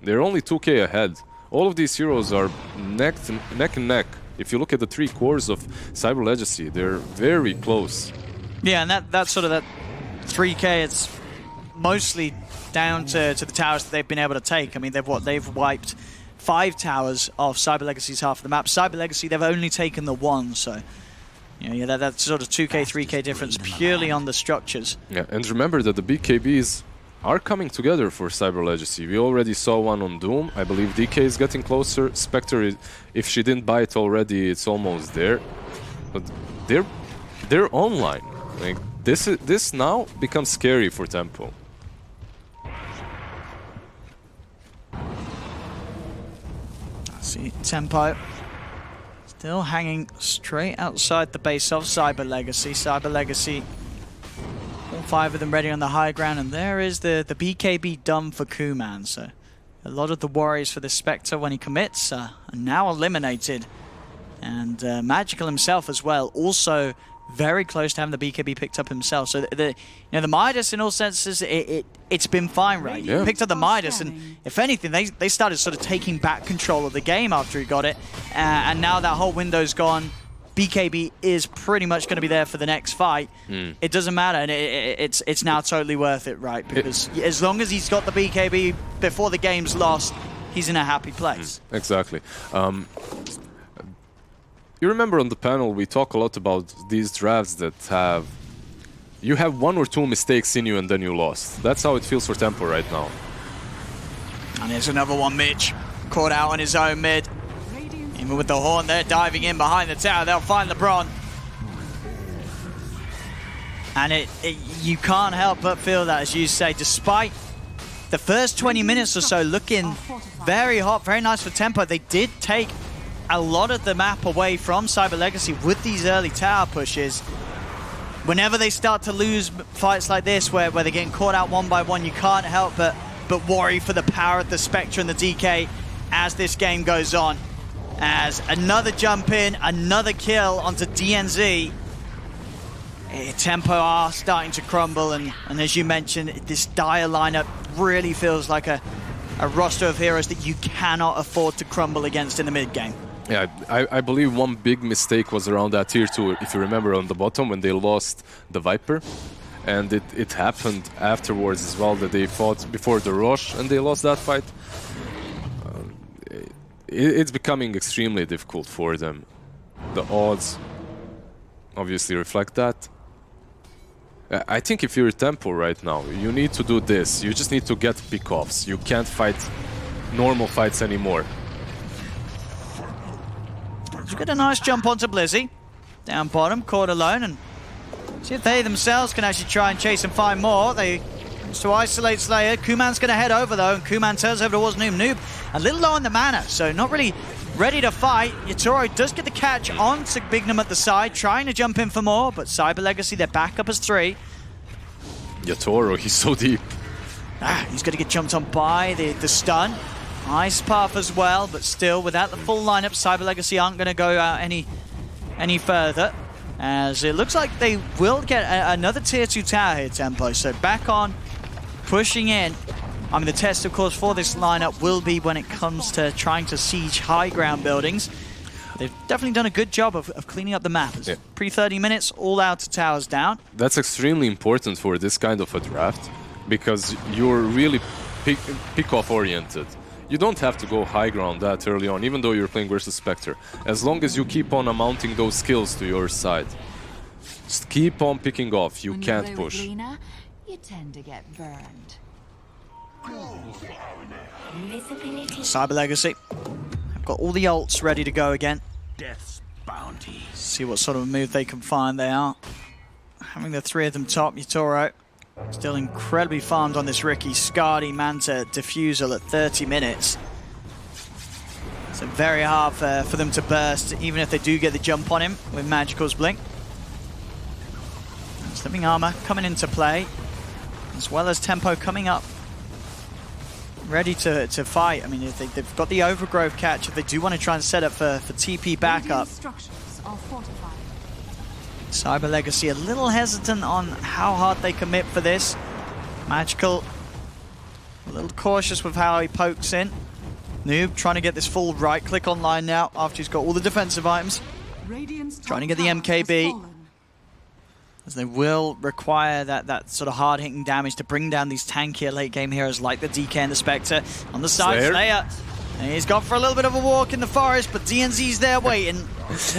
They're only 2k ahead. All of these heroes are neck and neck. If you look at the 3 cores of Cyber Legacy, they're very close. Yeah, and that's sort of that 3k, it's mostly down to the towers that they've been able to take. I mean, they've wiped 5 towers off Cyber Legacy's half of the map. Cyber Legacy, they've only taken the 1, so you know, that's sort of 2k, 3k difference purely on the structures. Yeah, and remember that the BKBs are coming together for Cyber Legacy. We already saw one on Doom. I believe DK is getting closer. Spectre, if she didn't buy it already, it's almost there. But they're online. Like this now becomes scary for Tempo. See Tempo still hanging straight outside the base of Cyber Legacy. Cyber Legacy, all 5 of them ready on the high ground, and there is the BKB done for Kuman. So a lot of the worries for the Spectre when he commits are now eliminated. And Magical himself as well, also very close to having the BKB picked up himself. So the Midas, in all senses, it's been fine, right? Yeah. He picked up the Midas, and if anything, they started sort of taking back control of the game after he got it. And now that whole window's gone. BKB is pretty much going to be there for the next fight. It doesn't matter, and it's now totally worth it, right? Because as long as he's got the BKB before the game's lost, he's in a happy place. Exactly. You remember on the panel we talk a lot about these drafts that you have 1 or 2 mistakes in you and then you lost. That's how it feels for Tempo right now. And there's another one, Mitch. Caught out on his own mid. Even with the horn, they're diving in behind the tower. They'll find LeBron. And you can't help but feel that, as you say, despite the first 20 minutes or so looking very hot, very nice for Tempo, they did take a lot of the map away from Cyber Legacy with these early tower pushes. Whenever they start to lose fights like this, where they're getting caught out one by one, you can't help but worry for the power of the Spectre and the DK as this game goes on. As another jump in, another kill onto DNZ. Tempo are starting to crumble, and as you mentioned, this dire lineup really feels like a roster of heroes that you cannot afford to crumble against in the mid game. Yeah, I believe one big mistake was around that tier 2, if you remember, on the bottom when they lost the Viper. And it happened afterwards as well, that they fought before the rush and they lost that fight. It's becoming extremely difficult for them. The odds obviously reflect that. I think if you're Tempo right now, you need to do this. You just need to get pick-offs. You can't fight normal fights anymore. Let's get a nice jump onto Blizzy. Down bottom, caught alone, and see if they themselves can actually try and chase and find more. They manage to isolate Slayer. Kuman's going to head over though, and Kuman turns over towards Noob. Noob a little low on the mana, so not really ready to fight. Yatoro does get the catch onto Bignum at the side, trying to jump in for more, but Cyber Legacy, they're back up as 3. Yatoro, he's so deep. He's going to get jumped on by the stun. Ice Path as well, but still, without the full lineup, Cyber Legacy aren't going to go out any further. As it looks like they will get another tier 2 tower here, Tempo. So back on, pushing in. I mean, the test, of course, for this lineup will be when it comes to trying to siege high ground buildings. They've definitely done a good job of cleaning up the map. Yeah. Pre-30 minutes, all out to towers down. That's extremely important for this kind of a draft, because you're really pick-off oriented. You don't have to go high ground that early on, even though you're playing versus Spectre. As long as you keep on mounting those skills to your side. Just keep on picking off, you can't push. Lena, you tend to get burned. Cyber Legacy have got all the ults ready to go again. Death's bounty. See what sort of move they can find. They are having the 3 of them top. Yatoro still incredibly farmed on this Ricky. Skadi, Manta, Diffusal at 30 minutes. So very hard for them to burst, even if they do get the jump on him with Magical's Blink. Slipping armor coming into play, as well as Tempo coming up, ready to fight. I mean, if they've got the Overgrowth catch, if they do want to try and set up for TP backup. Cyber Legacy a little hesitant on how hard they commit for this. Magical a little cautious with how he pokes in. Noob trying to get this full right click online now after he's got all the defensive items. Trying to get the MKB. As they will require that sort of hard-hitting damage to bring down these tankier late-game heroes like the DK and the Spectre. On the side, Slayer. And he's gone for a little bit of a walk in the forest, but DNZ's there waiting.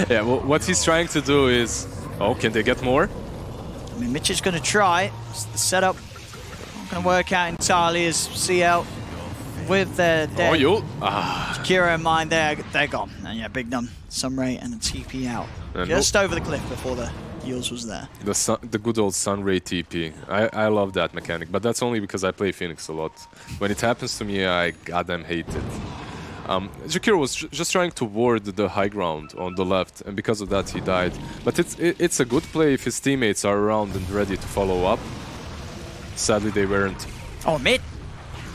Yeah, well, what he's trying to do is... Oh, can they get more? I mean, Mitch is going to try. The setup not going to work out entirely as CL with their Kira in mind, they're gone. And yeah, Big Num, Sunray, and a TP out. Just over the cliff before the Eels was there. The good old Sunray TP. I love that mechanic, but that's only because I play Phoenix a lot. When it happens to me, I goddamn hate it. Jakiro was just trying to ward the high ground on the left, and because of that he died. But it's a good play if his teammates are around and ready to follow up. Sadly, they weren't. Oh, mid.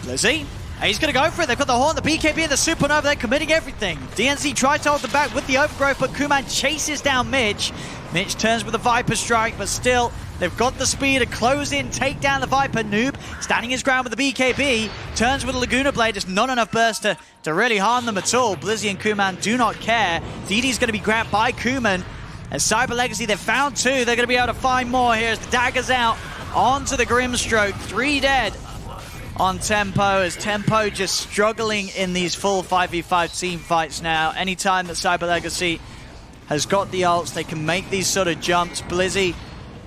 Lizzie. He's going to go for it. They've got the Horn, the BKB, and the Supernova. They're committing everything. DNZ tries to hold them back with the Overgrowth, but Kuman chases down Mitch. Mitch turns with a Viper Strike, but still, they've got the speed to close in, take down the Viper. Noob standing his ground with the BKB, turns with a Laguna Blade. Just not enough burst to really harm them at all. Blizzy and Kuman do not care. DD's going to be grabbed by Kuman. As Cyber Legacy, they've found 2. They're going to be able to find more here as the dagger's out onto the Grimstroke. 3 dead on Tempo, as Tempo just struggling in these full 5v5 team fights now. Anytime that Cyber Legacy has got the ults, they can make these sort of jumps. Blizzy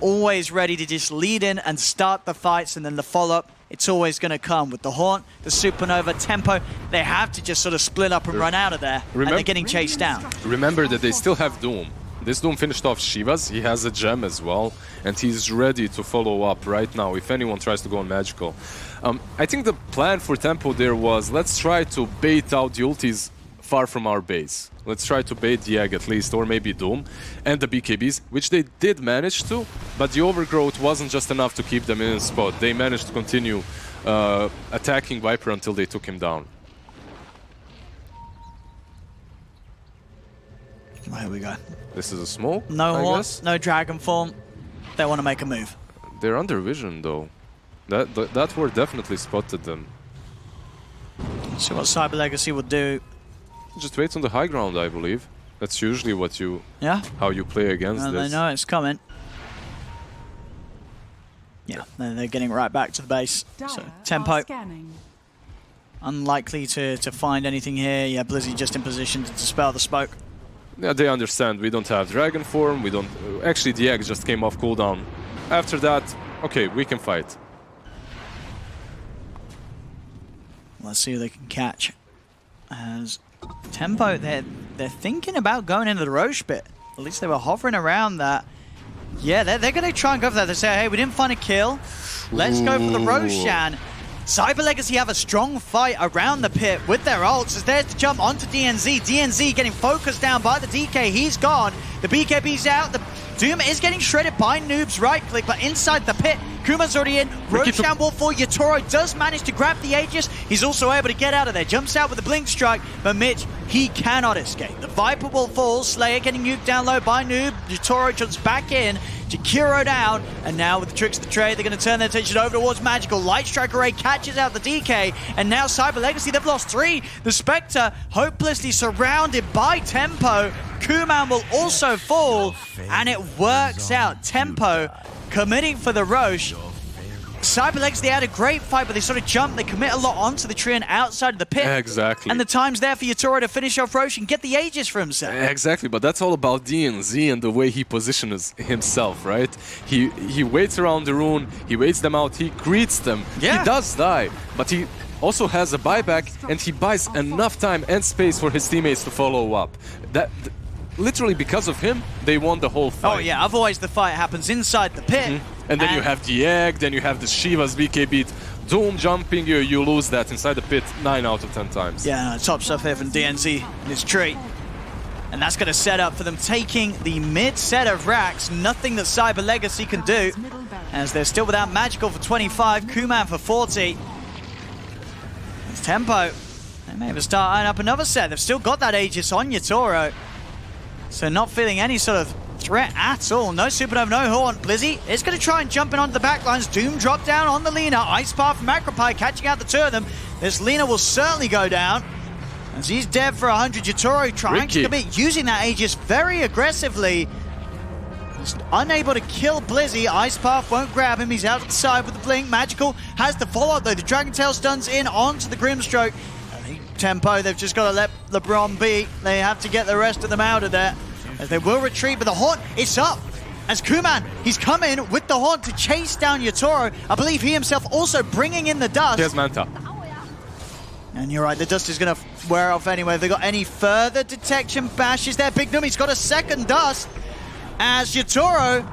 always ready to just lead in and start the fights, and then the follow-up it's always going to come with the Haunt, the Supernova, Tempo. They have to just sort of split up and run out of there, and they're getting chased down. Remember that they still have Doom. This Doom finished off Shivas, he has a gem as well, and he's ready to follow up right now if anyone tries to go on Magical. I think the plan for Tempo there was, let's try to bait out the ultis far from our base. Let's try to bait the Egg at least, or maybe Doom, and the BKBs, which they did manage to, but the overgrowth wasn't just enough to keep them in a spot. They managed to continue attacking Viper until they took him down. Well, here we go. This is a smoke, No I Haunt, guess? no Dragon Form. They want to make a move. They're under vision though. That ward definitely spotted them. Let's see what Cyber Legacy will do. Just wait on the high ground, I believe. That's usually what how you play against They this. know it's coming. Yeah, they're getting right back to the base. So Tempo, unlikely to find anything here. Yeah, Blizzy just in position to dispel the smoke. Yeah, they understand. We don't have Dragon Form. We don't. Actually, the Egg just came off cooldown. After that, okay, we can fight. Let's see who they can catch. As Tempo, they're thinking about going into the Roche pit. At least they were hovering around that. Yeah, they're going to try and go for that. They say, hey, we didn't find a kill. Let's go for the Roshan. Cyber Legacy have a strong fight around the pit with their ults as they're to jump onto DNZ. DNZ getting focused down by the DK. He's gone. The BKB's out. The Doom is getting shredded by Noob's right click, but inside the pit, Kuma's already in. Roshan will fall. Yatoro does manage to grab the Aegis. He's also able to get out of there. Jumps out with a blink strike, but Mitch, he cannot escape. The Viper will fall. Slayer getting nuked down low by Noob. Yatoro jumps back in. Jakiro down, and now with the tricks of the trade, they're going to turn their attention over towards Magical. Light Strike Array catches out the DK, and now Cyber Legacy, they've lost 3. The Spectre hopelessly surrounded by Tempo. Kuman will also fall, and it works out. Tempo committing for the Roche. Cyber Legacy, they had a great fight, but they sort of jump, they commit a lot onto the tree and outside of the pit. Exactly. And the time's there for Yatoro to finish off Roche and get the Aegis for himself. Exactly, but that's all about DNZ and the way he positions himself, right? He waits around the rune, he waits them out, he greets them. Yeah. He does die, but he also has a buyback, and he buys enough time and space for his teammates to follow up. Literally because of him, they won the whole fight. Oh yeah, otherwise the fight happens inside the pit. And then you have the Egg, then you have the Shiva's BKB, Doom jumping, you lose that inside the pit 9 out of 10 times. Yeah, top stuff here from DNZ in his tree. And that's going to set up for them taking the mid set of racks. Nothing that Cyber Legacy can do, as they're still without Magical for 25, Kuman for 40. It's Tempo. They may have start eyeing up another set. They've still got that Aegis on Yatoro. So not feeling any sort of threat at all. No Supernova, no Haunt. Blizzy is going to try and jump in onto the backlines. Doom drop down on the Lina. Ice Path from Macropie catching out the 2 of them. This Lina will certainly go down, as he's dead for 100. Yatoro trying to commit, using that Aegis very aggressively. Just unable to kill Blizzy. Ice Path won't grab him. He's out to the side with the blink. Magical has the follow-up though. The Dragon Tail stuns in onto the Grimstroke. Tempo, they've just got to let LeBron be. They have to get the rest of them out of there, as they will retreat, but the Haunt, it's up. As Kuman, he's come in with the Haunt to chase down Yatoro. I believe he himself also bringing in the dust. He has Manta. And you're right, the dust is going to wear off anyway. Have they got any further detection bashes there? Big Numi's got a second dust. As Yatoro,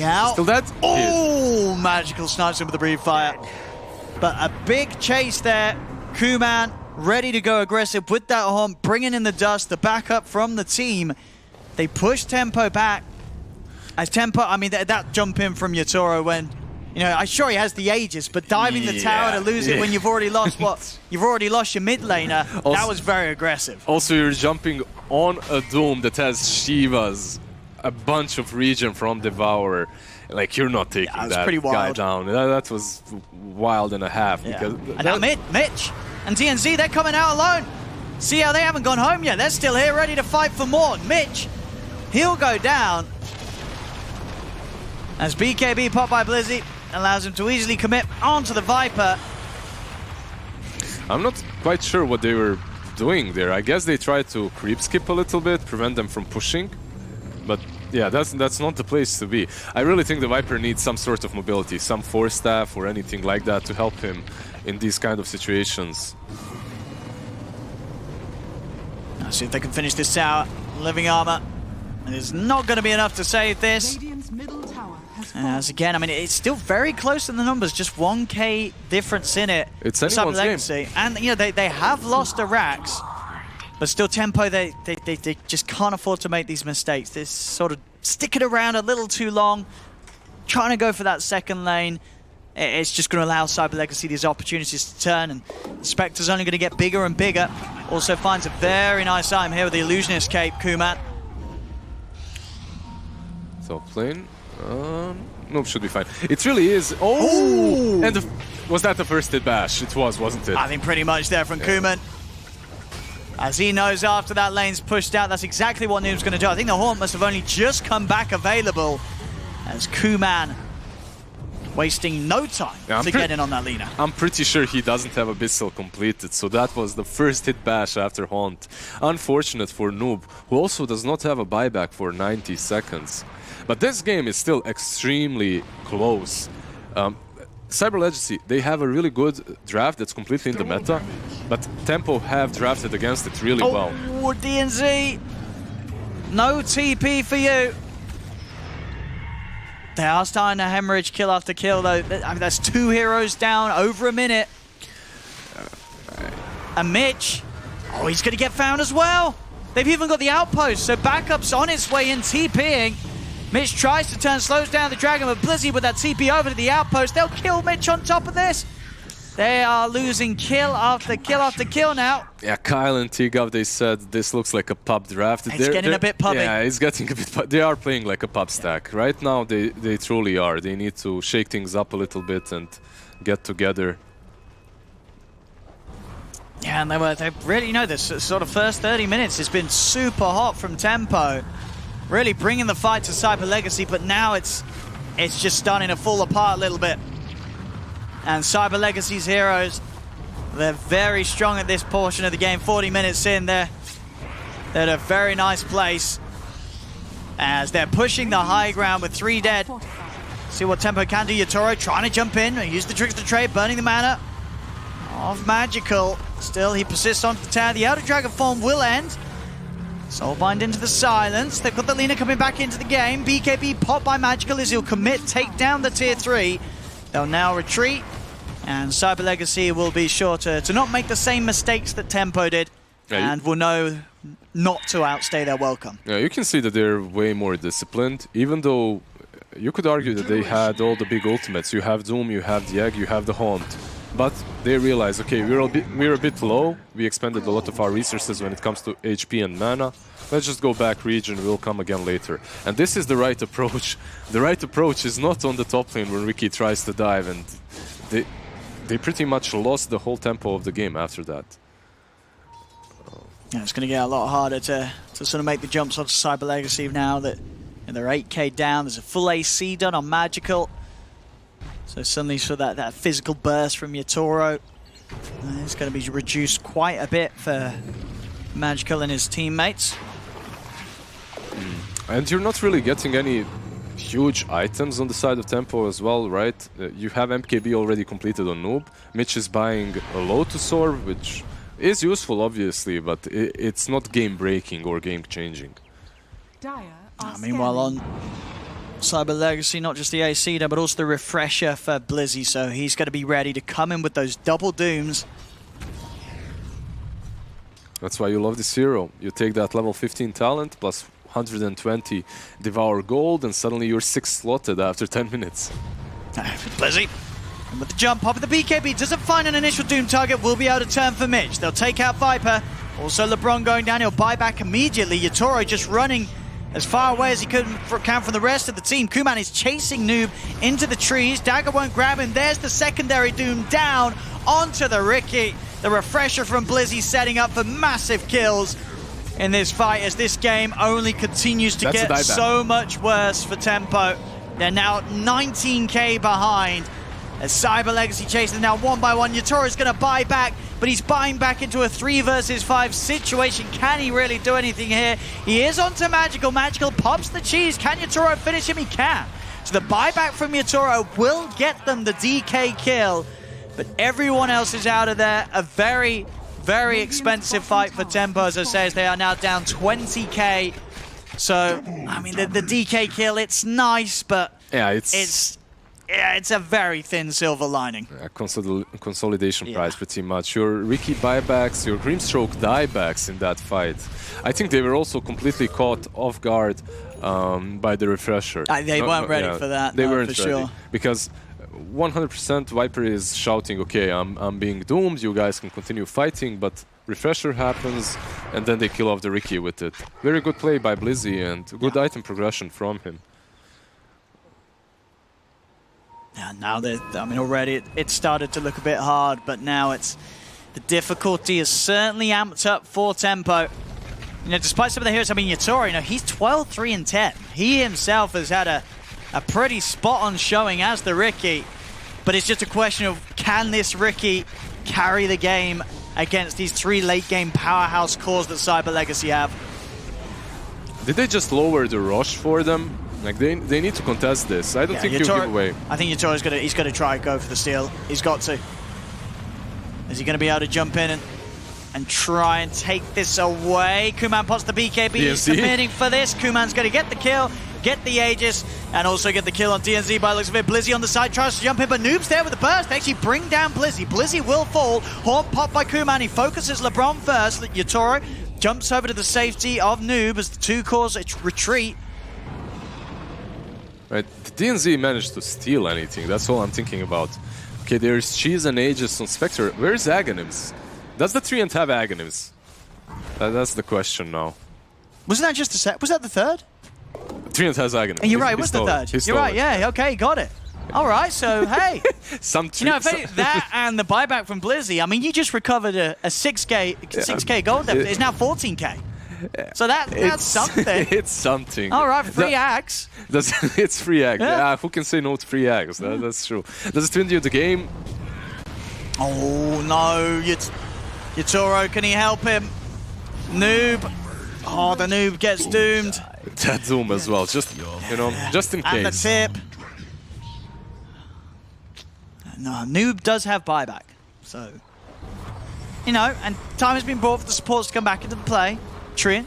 out. Still dead? Oh, Magical snipes him with the Breathe Fire. But a big chase there. Kuman ready to go aggressive with that Haunt, bringing in the dust, the backup from the team. They push Tempo back. As Tempo, I mean, that jump in from Yatoro when, you know, I'm sure he has the Aegis, but diving the tower to lose it when you've already lost you've already lost your mid laner, that was very aggressive. Also, you're jumping on a Doom that has Shivas, a bunch of regen from Devourer. Like, you're not taking that guy down. That was wild and a half. Yeah. Because and now Mitch and DNZ, they're coming out alone. See how they haven't gone home yet. They're still here ready to fight for more. Mitch, he'll go down. As BKB popped by Blizzy allows him to easily commit onto the Viper. I'm not quite sure what they were doing there. I guess they tried to creep skip a little bit, prevent them from pushing. But Yeah, that's not the place to be. I really think the Viper needs some sort of mobility, some force staff or anything like that to help him in these kind of situations. Let's see if they can finish this tower. Living armor. And it's not going to be enough to save this. Radiant's middle tower has fallen. As again, I mean, it's still very close in the numbers, just 1k difference in it. It's for anyone's game. Legacy. And, you know, they have lost the racks, but still Tempo, they just can't afford to make these mistakes. They're sort of sticking around a little too long, trying to go for that second lane. It's just going to allow Cyber Legacy these opportunities to turn, and Spectre's only going to get bigger and bigger. Also finds a very nice item here with the Illusionist Cape, Kuman. Top lane. Nope, should be fine. It really is. Oh! And was that the first hit bash? It was, wasn't it? I think pretty much there from Kuman. As he knows after that lane's pushed out, that's exactly what Noob's going to do. I think the Haunt must have only just come back available as Kuman wasting no time to get in on that Lina. I'm pretty sure he doesn't have Abyssal completed, so that was the first hit bash after Haunt. Unfortunate for Noob, who also does not have a buyback for 90 seconds. But this game is still extremely close. Cyber Legacy, they have a really good draft that's completely in the meta, but Tempo have drafted against it really well. Oh, DNZ! No TP for you. They are starting to hemorrhage kill after kill, though. I mean, that's 2 heroes down, over a minute. And Mitch, oh, he's going to get found as well. They've even got the outpost, so backup's on its way in, TPing. Mitch tries to turn, slows down the Dragon, but Blizzy with that TP over to the outpost. They'll kill Mitch on top of this. They are losing kill after kill after kill now. Yeah, Kyle and T-Gov, they said this looks like a pub draft. It's getting a bit pubby. Yeah, it's getting a bit they are playing like a pub stack. Right now, they truly are. They need to shake things up a little bit and get together. Yeah, and they really, you know, this sort of first 30 minutes has been super hot from Tempo. Really bringing the fight to Cyber Legacy, but now it's just starting to fall apart a little bit. And Cyber Legacy's heroes, they're very strong at this portion of the game. 40 minutes in, they're at a very nice place as they're pushing the high ground with 3 dead. See what Tempo can do. Yatoro trying to jump in, use the tricks to trade, burning the mana of Magical. Still, he persists onto the tower. The Elder Dragon form will end. Soulbind into the silence. They've got the Lina coming back into the game. BKB popped by Magical as he'll commit, take down the tier 3. They'll now retreat, and Cyber Legacy will be sure to not make the same mistakes that Tempo did, and will know not to outstay their welcome. Yeah, you can see that they're way more disciplined, even though you could argue that they had all the big ultimates. You have Doom, you have the Egg, you have the Haunt. But they realize, okay, we're a bit low. We expended a lot of our resources when it comes to HP and mana. Let's just go back region, we'll come again later. And this is the right approach. The right approach is not on the top lane when Ricky tries to dive, and they pretty much lost the whole tempo of the game after that. Yeah, it's going to get a lot harder to sort of make the jumps onto Cyber Legacy now that they're 8k down. There's a full AC done on Magical. So suddenly for that physical burst from Yatoro, it's going to be reduced quite a bit for Magical and his teammates. And you're not really getting any huge items on the side of Tempo as well, right? You have MKB already completed on Noob. Mitch is buying a Lotus Orb, which is useful, obviously, but it's not game-breaking or game-changing. Meanwhile, on Cyber Legacy, not just the AC there, but also the refresher for Blizzy, so he's going to be ready to come in with those double dooms. That's why you love this hero. You take that level 15 talent plus 120 Devour Gold, and suddenly you're 6 slotted after 10 minutes. Blizzy, and with the jump up, the BKB doesn't find an initial Doom target, will be able to turn for Mitch. They'll take out Viper. Also LeBron going down, he'll buy back immediately. Yatoro just running as far away as he can from the rest of the team. Kuman is chasing Noob into the trees. Dagger won't grab him. There's the secondary Doom down onto the Ricky. The refresher from Blizzy setting up for massive kills in this fight as this game only continues to get so much worse for Tempo. They're now 19k behind As Cyber Legacy chases them now one by one. Yatoro's going to buy back, but he's buying back into a 3 versus 5 situation. Can he really do anything here? He is onto Magical. Magical pops the cheese. Can Yatoro finish him? He can. So the buyback from Yatoro will get them the DK kill, but everyone else is out of there. A very, very expensive fight for Tempo, as I say, as they are now down 20k. So, I mean, the DK kill, it's nice, but Yeah, it's a very thin silver lining. a consolidation prize, pretty much. Your Ricky buybacks, your Grimstroke diebacks in that fight. I think they were also completely caught off guard by the refresher. They weren't ready for that. They no, weren't for ready. sure. Because 100% Viper is shouting, okay, I'm being doomed, you guys can continue fighting, but refresher happens, and then they kill off the Ricky with it. Very good play by Blizzy, and good item progression from him. Yeah, now I mean, already it started to look a bit hard, but now the difficulty is certainly amped up for Tempo. You know, despite some of the heroes, I mean, Yatoro, you know, he's 12, 3, and 10. He himself has had a pretty spot-on showing as the Ricky, but it's just a question of, can this Ricky carry the game against these 3 late-game powerhouse cores that Cyber Legacy have? Did they just lower the rush for them? Like, they need to contest this. I don't think he'll give away. I think Yatoro's he's gonna try and go for the steal. He's got to. Is he gonna be able to jump in and try and take this away? Kuman pots the BKB, he's submitting for this. Kuman's gonna get the kill, get the Aegis, and also get the kill on DNZ by the looks of it. Blizzy on the side tries to jump in, but Noob's there with the burst. They actually bring down Blizzy. Blizzy will fall. Horn popped by Kuman. He focuses LeBron first. Yatoro jumps over to the safety of Noob as the 2 cores retreat. Right, the DNZ managed to steal anything, that's all I'm thinking about. Okay, there's Cheese and Aegis on Spectre. Where's Aghanims? Does the Treant have Aghanims? That's the question now. Wasn't that just was that the third? Treant has Aghanims. And you're right, it was the third. You're right, yeah, okay, got it. All right, so hey. You know, that and the buyback from Blizzy, I mean, you just recovered a 6k gold deficit. It's now 14k. So that's something. It's something. All right, free axe. It's free axe. Yeah, who can say no to free axe? That's true. Does it win you the game? Oh no, Yatoro, can he help him? Noob. Oh, the Noob gets doomed. That Doom as well, just, you know, just in case. And the tip. No, Noob does have buyback, so, you know, and time has been brought for the supports to come back into the play. Trian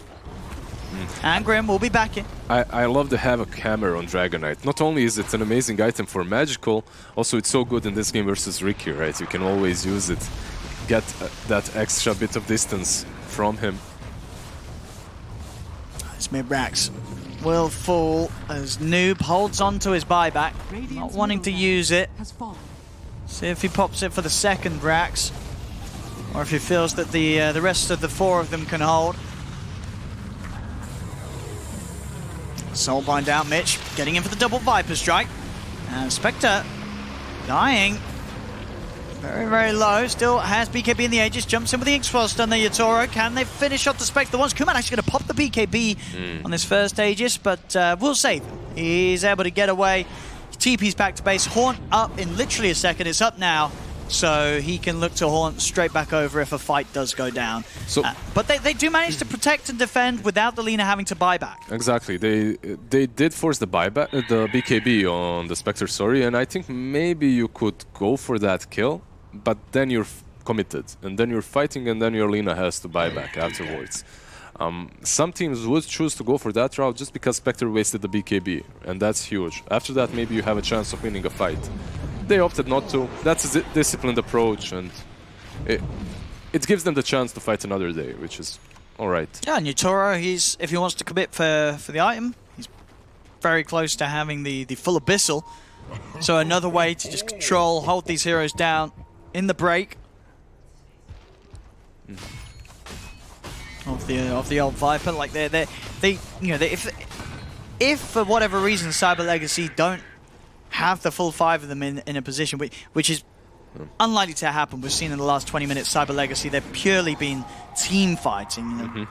and Grim will be back in. I love the Havoc Hammer on Dragonite. Not only is it an amazing item for Magical, also it's so good in this game versus Ricky, right? You can always use it, get that extra bit of distance from him. This mid-Rax will fall as Noob holds on to his buyback, not wanting to use it. See if he pops it for the second Rax, or if he feels that the rest of the 4 of them can hold. Soulbind out, Mitch, getting in for the double Viper strike. And Spectre dying. Very, very low. Still has BKB in the Aegis. Jumps in with the X-Foil stun there, Yatoro. Can they finish off the Spectre once? Kuman actually going to pop the BKB on this first Aegis, but we'll save him. He's able to get away. TP's back to base. Haunt up in literally a second. It's up now. So he can look to Haunt straight back over if a fight does go down. So, but they do manage to protect and defend without the Lina having to buy back. Exactly. They did force the buyback, the BKB on the Spectre, sorry, and I think maybe you could go for that kill, but then you're committed, and then you're fighting, and then your Lina has to buy back afterwards. Some teams would choose to go for that route just because Spectre wasted the BKB, and that's huge. After that, maybe you have a chance of winning a fight. They opted not to. That's a disciplined approach, and it gives them the chance to fight another day, which is all right. Yeah, and Yatoro, if he wants to commit for the item, he's very close to having the full Abyssal. So another way to just control, hold these heroes down in the break. Of the old Viper, like they you know, if for whatever reason Cyber Legacy don't have the full 5 of them in a position which is unlikely to happen. We've seen in the last 20 minutes Cyber Legacy, they've purely been team fighting. You know,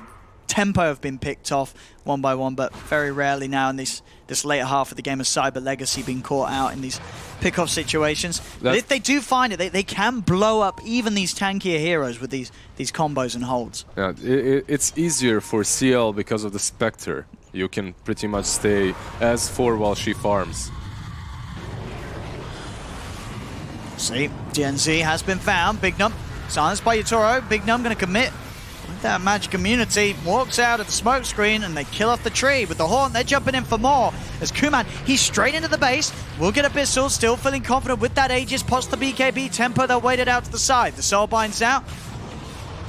Tempo have been picked off one by one, but very rarely now in this later half of the game has Cyber Legacy been caught out in these pick-off situations. But if they do find it, they can blow up even these tankier heroes with these combos and holds. Yeah, it's easier for CL because of the Spectre. You can pretty much stay as 4 while she farms. See, DNZ has been found. Big Num silenced by Yatoro. Big Num going to commit with that magic immunity. Walks out of the smoke screen and they kill off the tree. With the Horn, they're jumping in for more. As Kuman, he's straight into the base. Will get Abyssal, still feeling confident with that Aegis. Pots the BKB tempo, they'll wait it out to the side. The Soul Bind's out.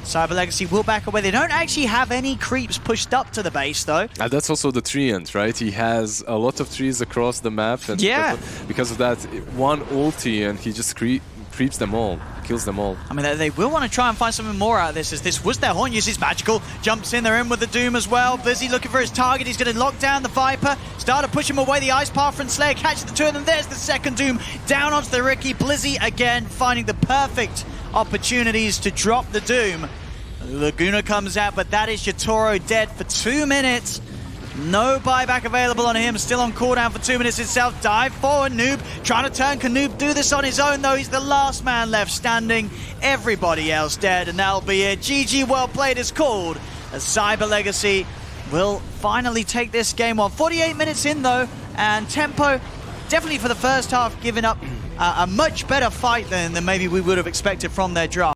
Cyber Legacy will back away. They don't actually have any creeps pushed up to the base, though. And that's also the tree end, right? He has a lot of trees across the map. And yeah. Because of that, one ulti and he just creeps them all, kills them all. I mean, they will want to try and find something more out of this, as this was their Horn, uses magical, jumps in, they're in with the Doom as well. Blizzy looking for his target, he's going to lock down the Viper, start to push him away, the Ice Path and Slayer catches the two of them, there's the second Doom, down onto the Riki. Blizzy again finding the perfect opportunities to drop the Doom. Laguna comes out, but that is Yatoro dead for 2 minutes. No buyback available on him, still on cooldown for 2 minutes itself. Dive forward, Noob trying to turn. Can Noob do this on his own though? He's the last man left standing. Everybody else dead, and that'll be it. GG, well played is called, as Cyber Legacy will finally take this game on. 48 minutes in though, and Tempo definitely for the first half giving up a much better fight than maybe we would have expected from their draft.